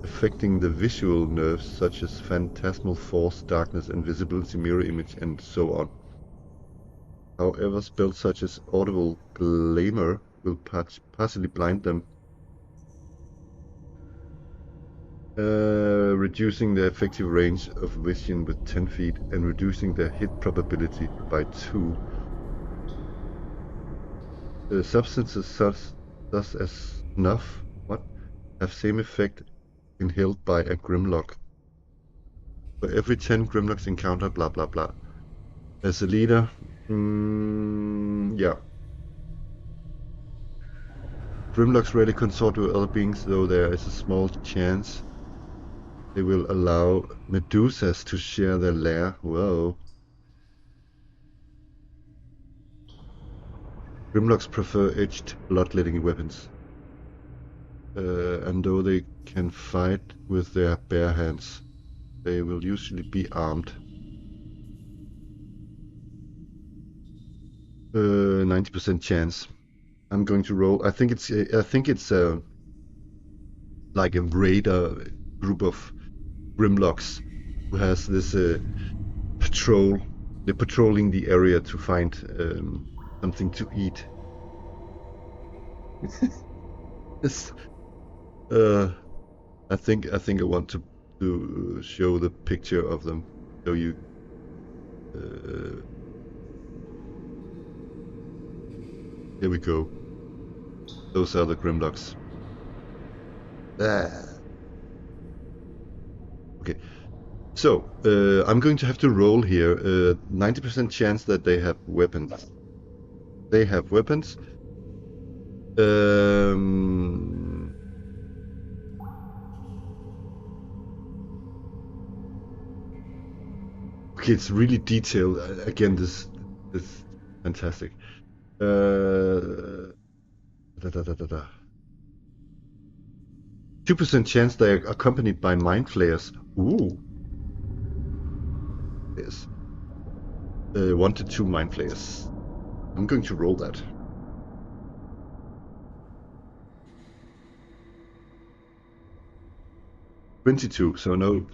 affecting the visual nerves such as phantasmal force, darkness, invisibility, mirror image, and so on. However, spells such as audible glamour will partially blind them, reducing their effective range of vision with 10 feet and reducing their hit probability by 2. Substances such as snuff have same effect when held by a Grimlock. For every 10 Grimlocks encountered, blah blah blah. As a leader, yeah. Grimlocks rarely consort with other beings, though there is a small chance they will allow Medusas to share their lair. Whoa. Grimlocks prefer edged, bloodletting weapons. And though they can fight with their bare hands, they will usually be armed. 90% chance. I'm going to roll. I think it's like a raider group of Grimlocks who has this patrol. They're patrolling the area to find something to eat. This, I think I want to show the picture of them. Show you. Here we go. Those are the Grimlocks. Okay. So, I'm going to have to roll here. 90% chance that they have weapons. They have weapons. Okay, it's really detailed. Again, this is fantastic. 2% chance they are accompanied by mind flayers. Ooh. Yes. 1 to 2 mind flayers. I'm going to roll that. 22, so no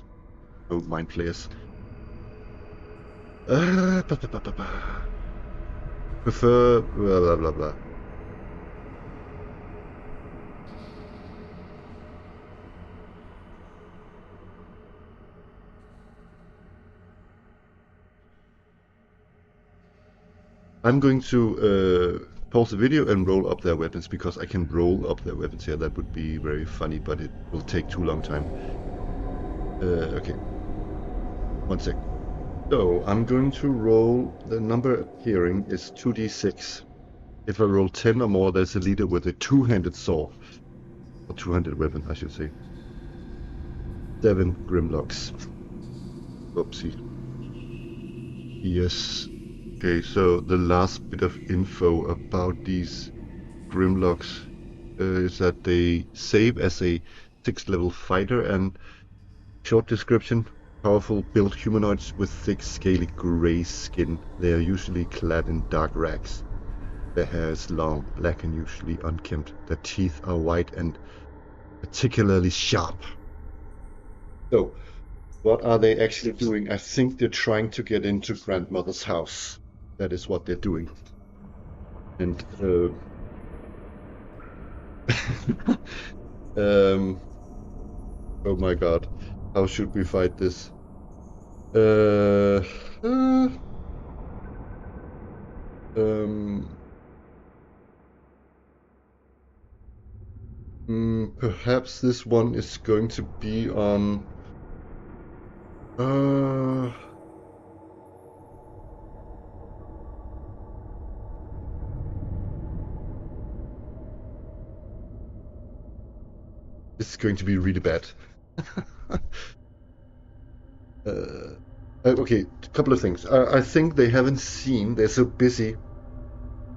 mind flayers. Prefer blah blah blah blah. I'm going to pause the video and roll up their weapons because I can roll up their weapons here. That would be very funny, but it will take too long time. Okay. 1 sec. So I'm going to roll. The number appearing is 2d6. If I roll 10 or more, there's a leader with a two-handed sword. Or two-handed weapon, I should say. 7 Grimlocks. Oopsie. Yes. Okay, so the last bit of info about these Grimlocks is that they save as a 6th level fighter, and short description: powerful built humanoids with thick scaly gray skin. They are usually clad in dark rags. Their hair is long, black and usually unkempt. Their teeth are white and particularly sharp. So, what are they actually doing? I think they're trying to get into grandmother's house. That is what they're doing. And oh my god, how should we fight this? Perhaps this one is going to be on This is going to be really bad. Okay, a couple of things. I think they haven't seen. They're so busy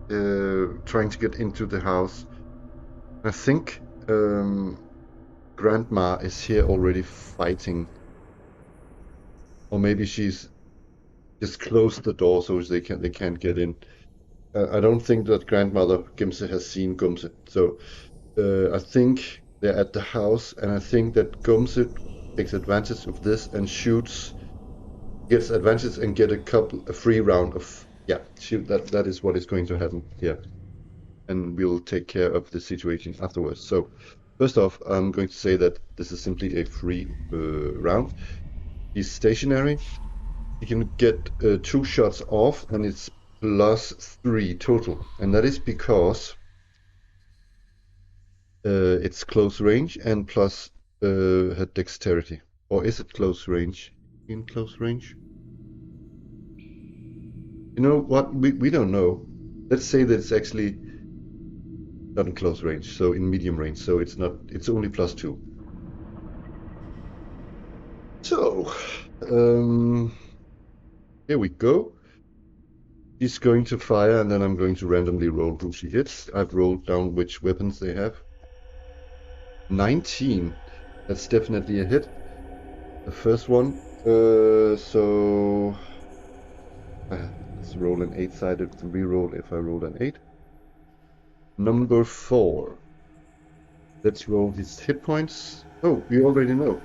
trying to get into the house. I think Grandma is here already fighting, or maybe she's just closed the door so they can't get in. I don't think that Grandmother Gimse has seen Gumse, so I think they're at the house, and I think that Gumse takes advantage of this and gets advantage and get a free round of shoot. That is what is going to happen here, and we'll take care of the situation afterwards. So first off, I'm going to say that this is simply a free round. He's stationary. He can get 2 shots off, and it's +3 total, and that is because it's close range and plus her dexterity. Or is it close range? In close range? You know what? We don't know. Let's say that it's actually not in close range, so in medium range. So it's only +2. So, here we go. She's going to fire, and then I'm going to randomly roll who she hits. I've rolled down which weapons they have. 19. That's definitely a hit. The first one. So let's roll an 8-sided reroll if I roll an 8. Number 4. Let's roll his hit points. Oh, we already know,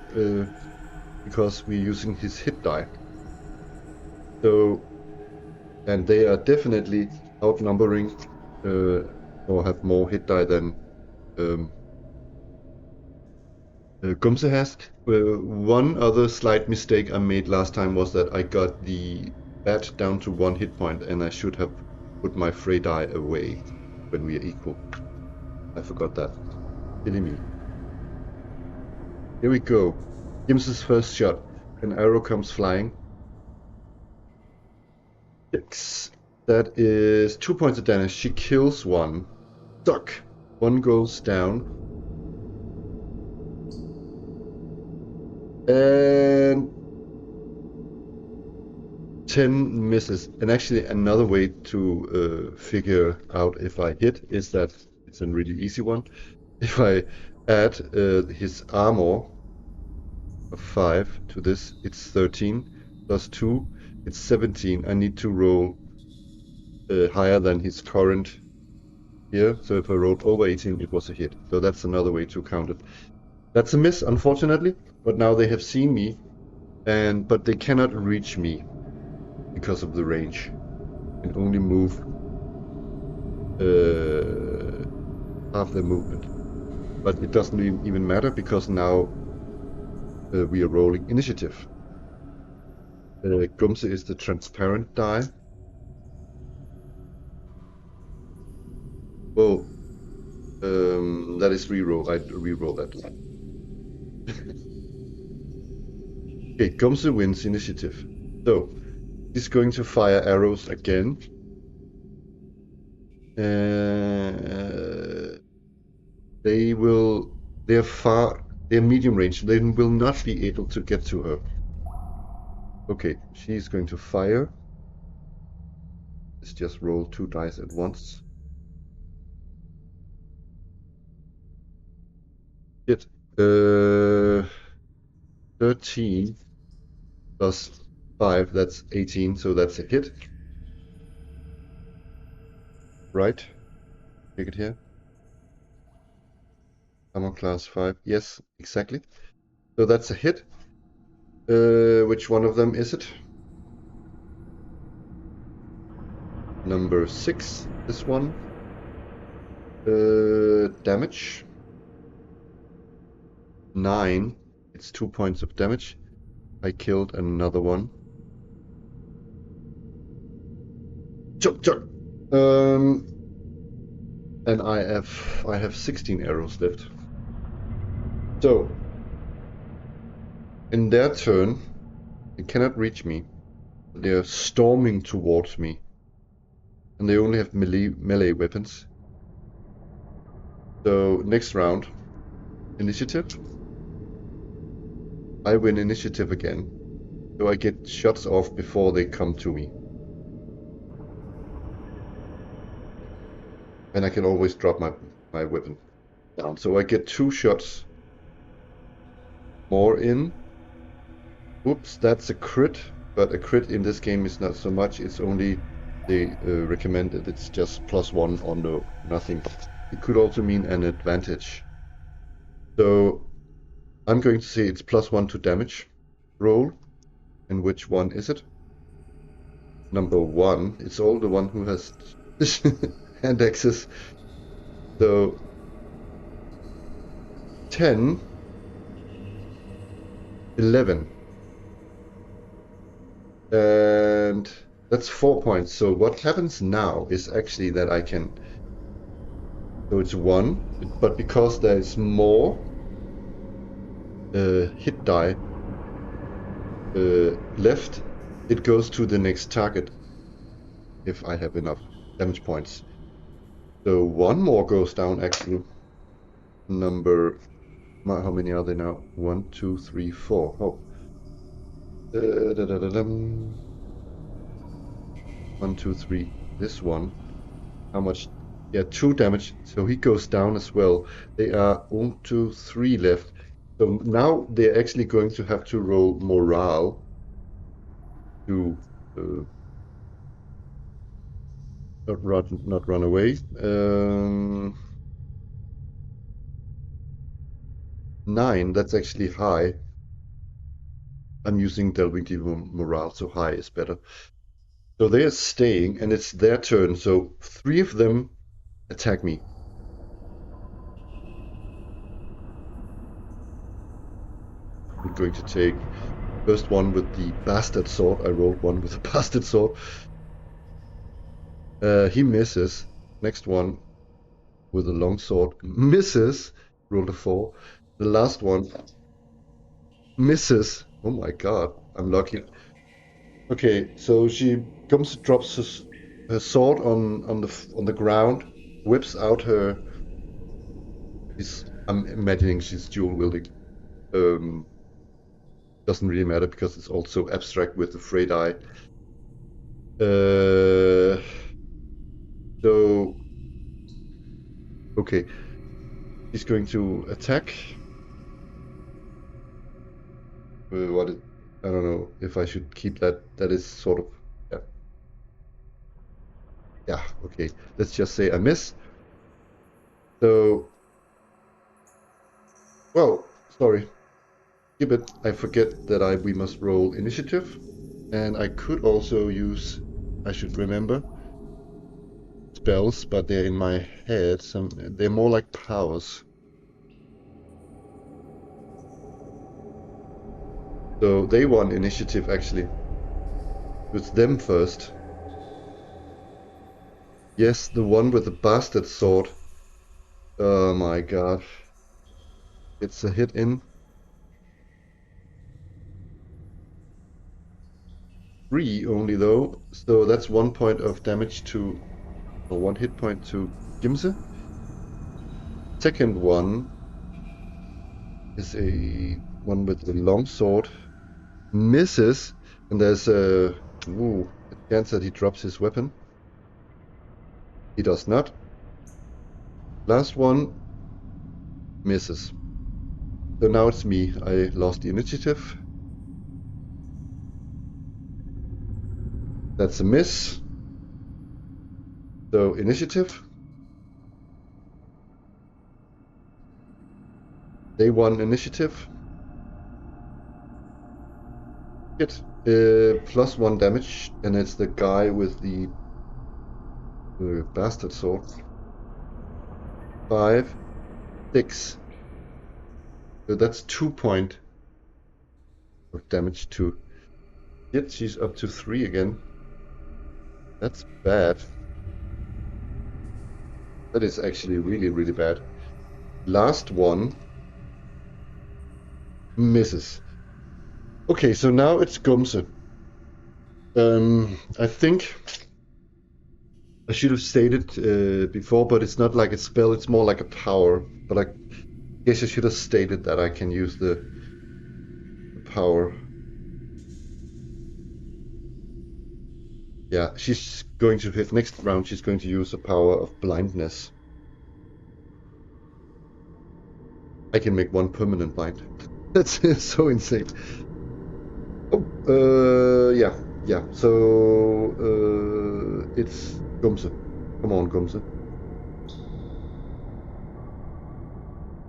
because we're using his hit die. So, and they are definitely outnumbering, or have more hit die than Gumse has. One other slight mistake I made last time was that I got the bat down to 1 hit point, and I should have put my Frey die away when we are equal. I forgot that. Silly me. Here we go. Gimse's first shot. An arrow comes flying. 6. That is 2 points of damage. She kills one. Suck. One goes down. And 10 misses. And actually, another way to figure out if I hit is that it's a really easy one. If I add his armor of 5 to this, it's 13 plus 2, it's 17. I need to roll higher than his current here. So if I rolled over 18, it was a hit. So that's another way to count it. That's a miss, unfortunately. But now they have seen me, but they cannot reach me because of the range. And only move half their movement. But it doesn't even matter because now we are rolling initiative. Gumse is the transparent die. Well, that is reroll. I reroll that. Okay, Gumse wins initiative. So he's going to fire arrows again. They're medium range. They will not be able to get to her. Okay, she's going to fire. Let's just roll 2 dice at once. Hit. 13 plus 5, that's 18, so that's a hit. Right? Take it here. Armor class 5. Yes, exactly. So that's a hit. Which one of them is it? Number 6, this one. Damage. 9. It's 2 points of damage. I killed another one. Chug, chug. And I have 16 arrows left. So in their turn, they cannot reach me. They are storming towards me, and they only have melee weapons. So next round, initiative. I win initiative again. So I get shots off before they come to me. And I can always drop my weapon down. So I get 2 shots more in. Oops, that's a crit. But a crit in this game is not so much. It's only they recommend that it's just +1 or no, nothing. It could also mean an advantage. So I'm going to say it's +1 to damage roll. And which one is it? Number 1. It's all the one who has hand axes. So 10, 11. And that's 4 points. So what happens now is actually that I can... So it's 1, but because there is more hit die left, it goes to the next target if I have enough damage points. So 1 more goes down actually. Number... How many are they now? 1, 2, 3, 4. Oh. 1, 2, 3. This one. How much? Yeah, 2 damage. So he goes down as well. They are 1, 2, 3 left. So now they're actually going to have to roll morale to not run away. 9, that's actually high. I'm using delving deeper morale, so high is better. So they are staying, and it's their turn. So 3 of them attack me. I'm going to take first one with the bastard sword. I rolled one with a bastard sword. He misses. Next one with a long sword misses. Rolled a 4. The last one misses. Oh my god, I'm lucky. Okay, so she comes, drops her sword on the ground, whips out her. I'm imagining she's dual wielding. Doesn't really matter because it's also abstract with the frayed eye. So okay, he's going to attack. I don't know if I should keep that. That is sort of yeah. Yeah, okay. Let's just say I miss. So well, sorry. Skip it. I forget that we must roll initiative. And I could also use, I should remember, spells, but they're in my head. They're more like powers. So they won initiative actually. It's them first. Yes, the one with the bastard sword. Oh my god. It's a hit in 3 only though. So that's 1 point of damage to, or 1 hit point to Gumse. Second one is a one with the long sword. Misses, and there's a chance that he drops his weapon. He does not. Last one misses. So now it's me. I lost the initiative. That's a miss. So initiative. They won initiative. Hit. +1 damage, and it's the guy with the bastard sword. 5, 6. So that's 2 point of damage to hit. She's up to 3 again. That's bad. That is actually really, really bad. Last one misses. Okay, so now it's Gumse. I think I should have stated before, but it's not like a spell, it's more like a power. But Guess I should have stated that I can use the power. Yeah, she's going to hit next round. She's going to use the power of blindness. I can make one permanent blind. That's so insane. Oh, yeah. So it's Gumse. Come on, Gumse.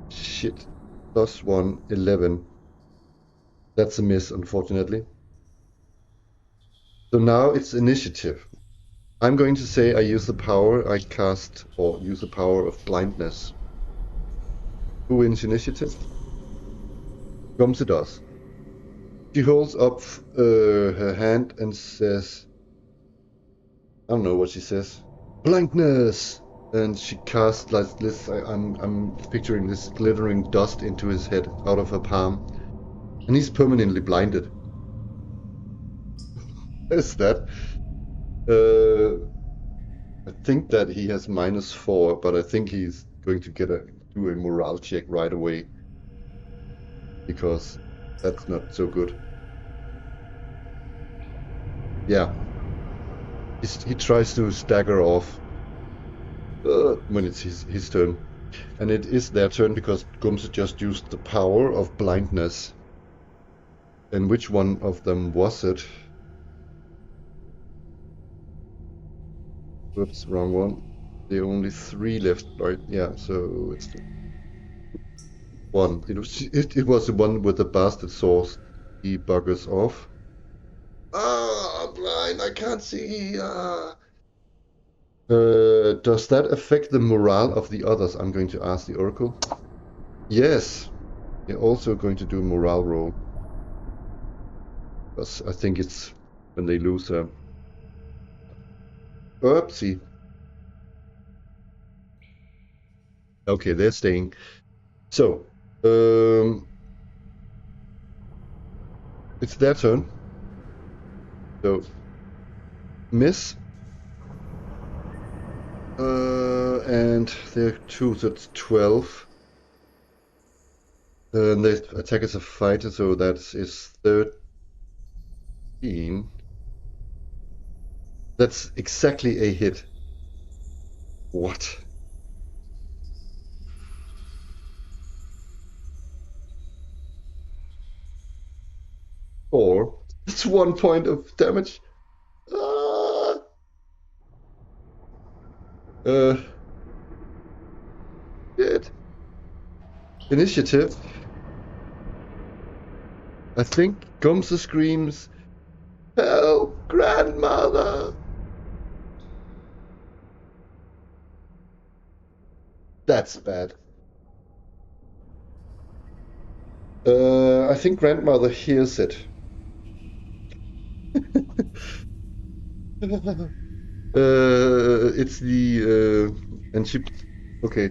Shit. +1, 11. That's a miss, unfortunately. So now it's initiative. I'm going to say I use the power I cast, or use the power of blindness. Who wins initiative? Gumse does. She holds up her hand and says, I don't know what she says. Blindness! And she casts like this. I'm picturing this glittering dust into his head out of her palm. And he's permanently blinded. What is that? I think that he has -4, but I think he's going to do a morale check right away. Because that's not so good. Yeah. He tries to stagger off when it's his turn. And it is their turn because Gumse just used the power of blindness. And which one of them was it? Whoops, wrong one. There are only 3 left, right? Yeah, so it's the one. It was the one with the bastard sauce. He buggers off. Ah, I'm blind. I can't see. Does that affect the morale of the others? I'm going to ask the Oracle. Yes, they're also going to do a morale roll. Because I think it's when they lose a... Oopsie. Okay, they're staying. So, it's their turn. So, miss. And they're 2, so it's 12. And they attack as a fighter, so that is 13. That's exactly a hit. What? Or it's 1 point of damage. Ah! Uh, Good. Initiative. I think Gumse screams, "Help, grandmother!" That's bad. I think grandmother hears it. It's the and she okay.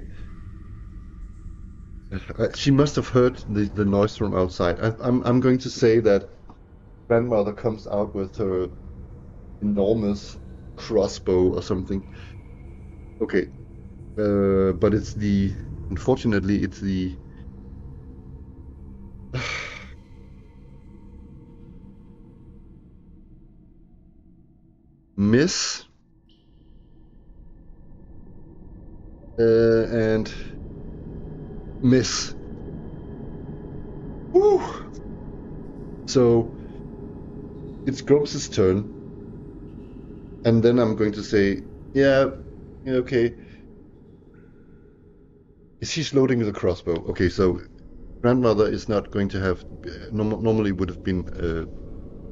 She must have heard the noise from outside. I'm going to say that grandmother comes out with her enormous crossbow or something. Okay, but unfortunately it's the miss and miss. Woo! So it's Gumse's turn, and then I'm going to say, yeah, okay. She's loading the crossbow. Okay, so grandmother is not going to have normally would have been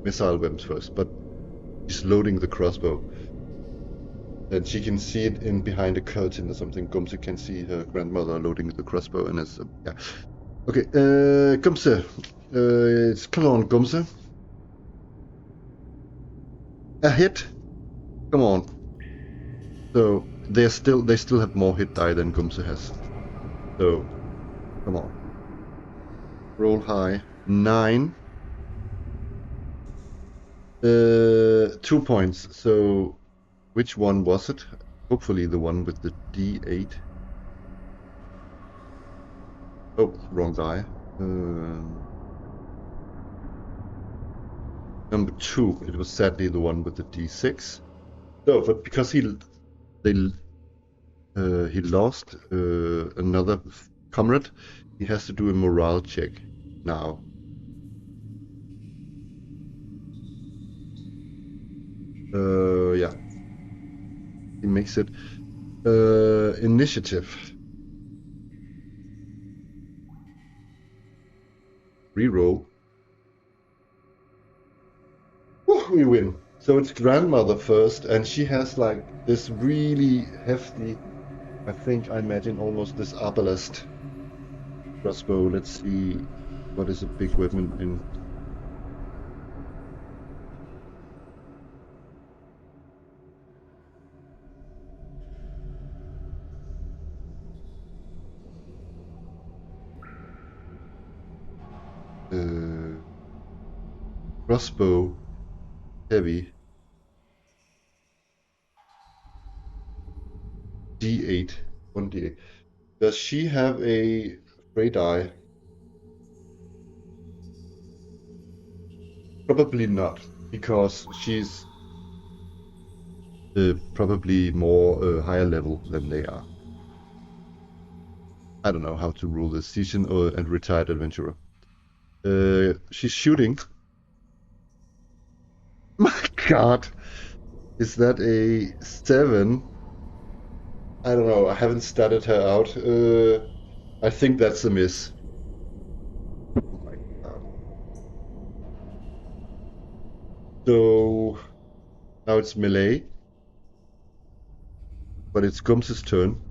missile weapons first, but she's loading the crossbow. And she can see it in behind a curtain or something. Gumse can see her grandmother loading the crossbow, and it's yeah. Okay, Gumse, come on, Gumse. A hit. Come on. So they still have more hit die than Gumse has. So come on. Roll high. 9. 2 points. So which one was it? Hopefully the one with the D8. Oh, wrong die. Number 2, it was sadly the one with the D6. No, but because they he lost another comrade, he has to do a morale check now. Yeah, he makes it. Initiative. Reroll. We win. So it's grandmother first, and she has like this really hefty, I think I imagine almost this obelisk crossbow. Let's see what is a big weapon in uh, crossbow heavy D8, 1D8. Does she have a fray die? Probably not, because she's probably more higher level than they are. I don't know how to rule this. Seasoned and retired adventurer. She's shooting. My God, is that a 7? I don't know. I haven't studied her out. I think that's a miss. Oh my God. So now it's melee, but it's Gumse's turn.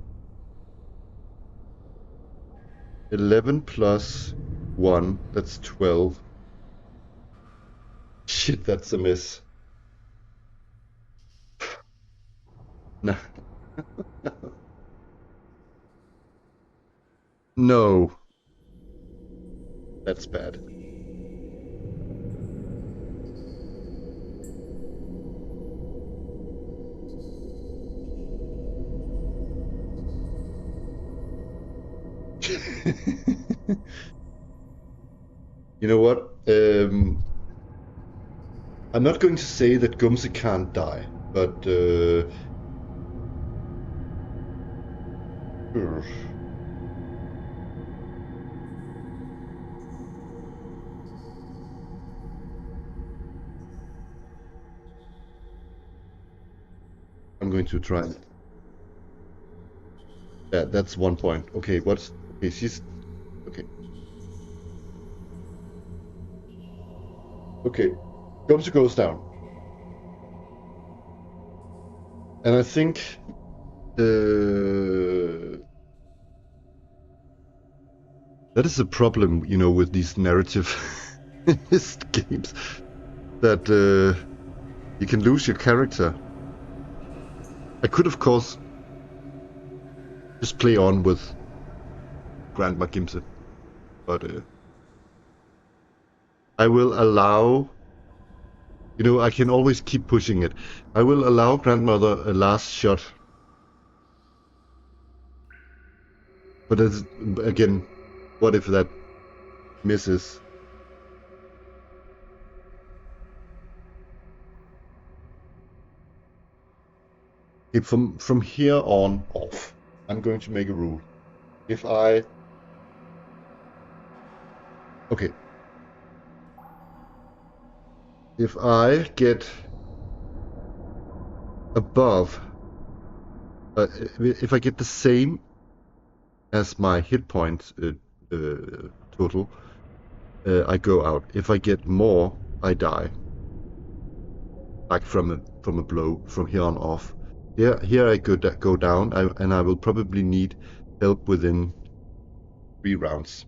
11 plus 1, that's 12. Shit, that's a miss. No, no, that's bad. You know what? I'm not going to say that Gumse can't die, but ugh. I'm going to try. Yeah, that's 1 point. Okay, what's okay? She's okay. Okay, Gumse goes down, and I think that is a problem, with these narrative games that you can lose your character. I could, of course, just play on with Grandma Gimse, but I will allow. I can always keep pushing it. I will allow Grandmother a last shot, but again, what if that misses? If from here on off, I'm going to make a rule. If I okay, if I get above, if I get the same as my hit points total, I go out. If I get more, I die. Like from a blow from here on off. Here I go down, and I will probably need help within 3 rounds.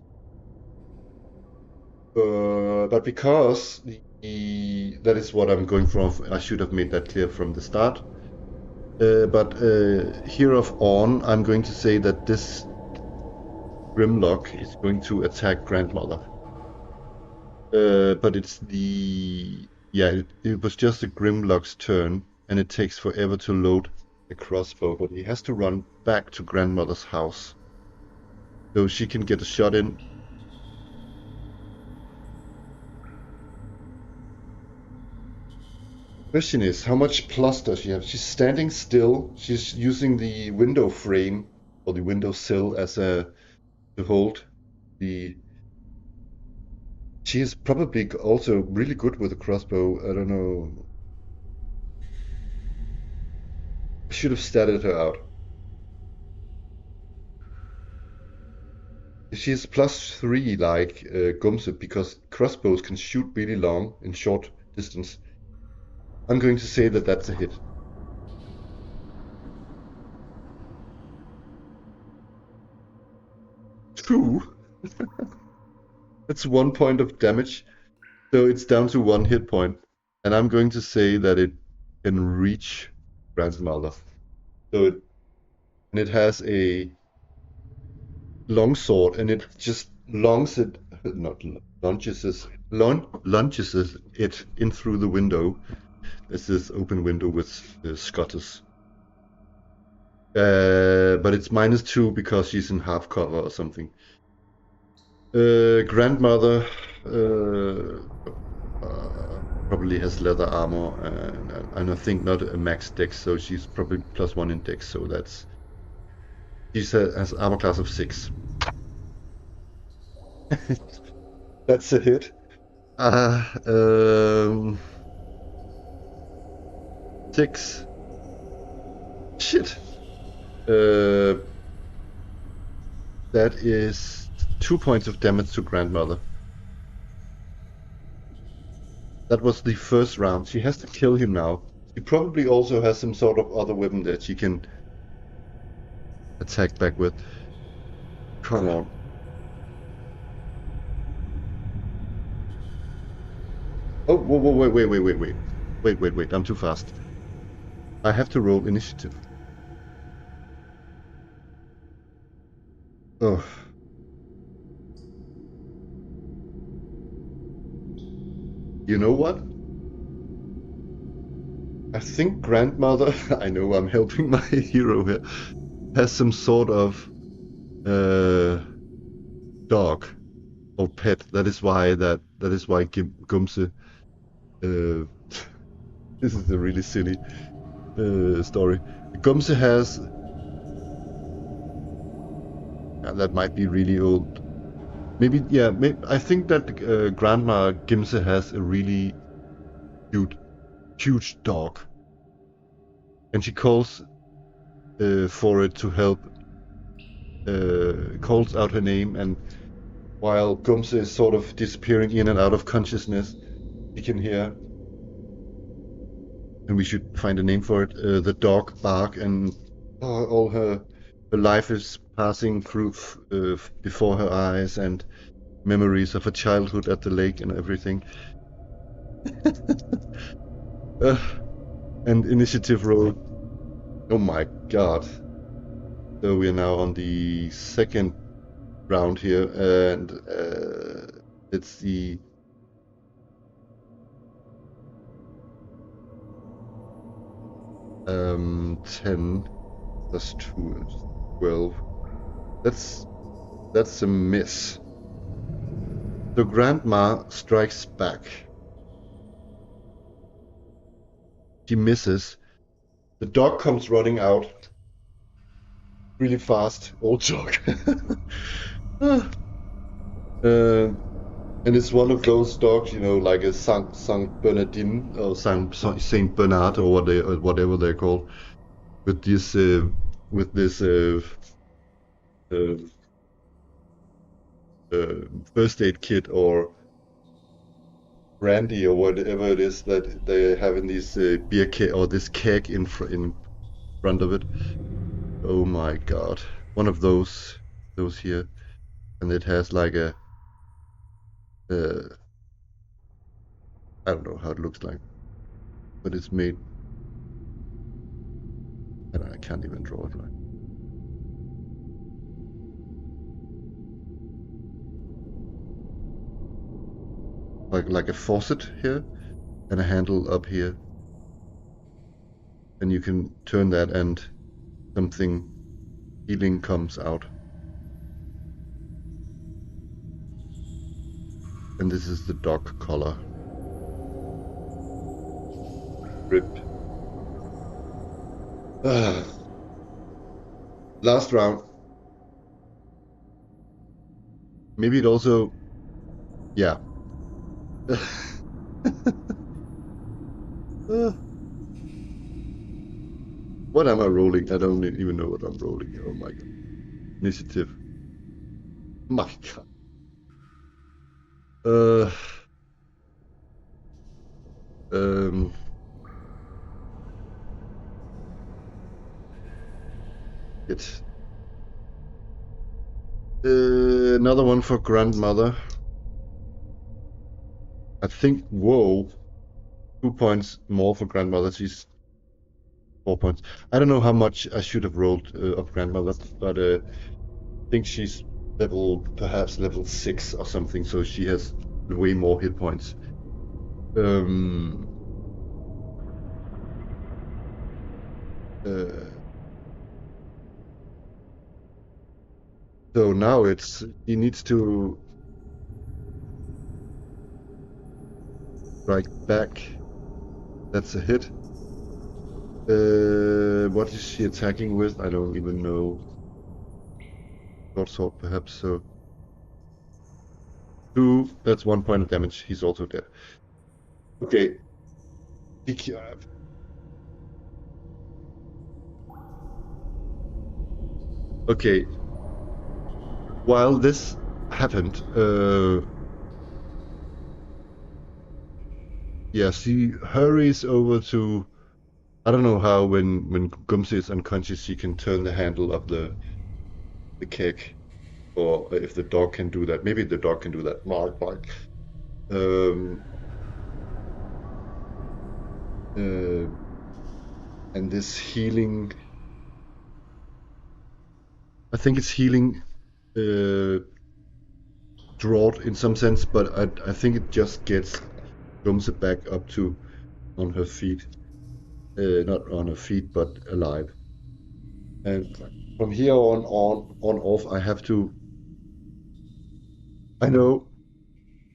But because that is what I'm going for, I should have made that clear from the start. But here of on, I'm going to say that this Grimlock is going to attack Grandmother. But it's it was just a Grimlock's turn, and it takes forever to load the crossbow, but he has to run back to Grandmother's house. so she can get a shot in. Question is, how much plus does she have? She's standing still. She's using the window frame or the window sill as a to hold the. She is probably also really good with a crossbow. I don't know. I should have statted her out. She's +3 like Gumse because crossbows can shoot really long in short distance. I'm going to say that that's a hit. Two? That's 1 point of damage. So it's down to 1 hit point. And I'm going to say that it can reach Grandmother. And it has a longsword and it just longs it, not lunges it in through the window. There's this open window with scutters. But it's -2 because she's in half cover or something. Grandmother probably has leather armor and I think not a max dex, so she's probably +1 in dex. So has armor class of 6. That's a hit. Uh, 6. Shit. That is 2 points of damage to Grandmother. That was the first round. She has to kill him now. She probably also has some sort of other weapon that she can attack back with. Come on. Oh, whoa, whoa, wait. I'm too fast. I have to roll initiative. Oh. You know what? I think Grandmother, I know I'm helping my hero here, has some sort of dog or pet. That is why Gumse. Uh, this is a really silly story. Gumse has. That might be really old. Maybe, yeah. I think that Grandma Gimse has a really cute, huge dog, and she calls for it to help. Calls out her name, and while Gumse is sort of disappearing in and out of consciousness, you can hear, and we should find a name for it, the dog bark, and all her life is passing through before her eyes, and memories of her childhood at the lake and everything. uh, and initiative roll. Oh my god. So we are now on the second round here, and it's the 10 plus 2 is 12. That's a miss. So Grandma strikes back. She misses. The dog comes running out really fast. Old dog. And it's one of those dogs, like a Saint Bernardin or Saint Bernard or whatever they're called, with this uh, first aid kit or brandy or whatever it is that they have in this beer keg or this keg in front of it. Oh my god, one of those here, and it has like a I don't know how it looks like, but it's made. I can't even draw it right. Like a faucet here and a handle up here, and you can turn that and something healing comes out. and this is the dog collar. Rip. Last round. Maybe it also, yeah. What am I rolling? I don't even know what I'm rolling. Oh my god. Initiative. My god. Um, it. Another one for grandmother. I think, whoa, 2 points more for grandmother. She's 4 points. I don't know how much I should have rolled of grandmother, but I think she's perhaps level 6 or something, so she has way more hit points. So now he needs to strike back. That's a hit. What is she attacking with? I don't even know. Short sword, perhaps. So 2. That's 1 point of damage. He's also dead. Okay. Okay. While this happened, yeah, she hurries over to. I don't know how when Gumse is unconscious, she can turn the handle of the keg, or if the dog can do that. Maybe the dog can do that. Mark, bark. And this healing, I think it's healing drought in some sense, but I think it just gets Gumse back up to on her feet. Not on her feet, but alive. And from here on off, I have to. I know.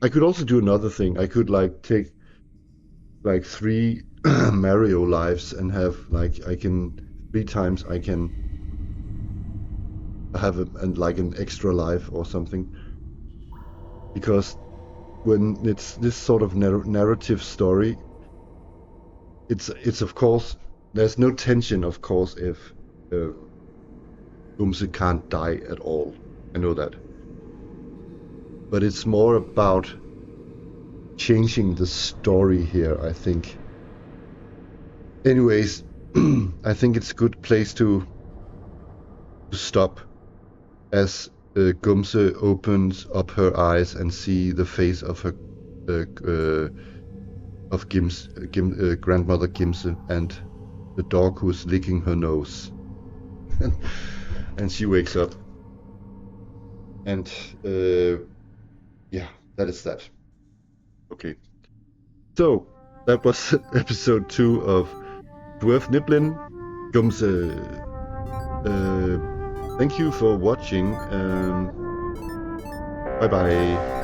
I could also do another thing. I could like take like 3 Mario lives and have like 3 times I can have like an extra life or something. Because when it's this sort of narrative story, it's of course there's no tension, of course, if Gumse can't die at all. I know that, but it's more about changing the story here, I think. Anyways, I think it's a good place to stop as Gumse opens up her eyes and see the face of her grandmother Gimse and the dog who's licking her nose. And she wakes up. And yeah, that is that. Okay. So that was episode 2 of Svirfneblin, Gumse. Thank you for watching. Bye bye.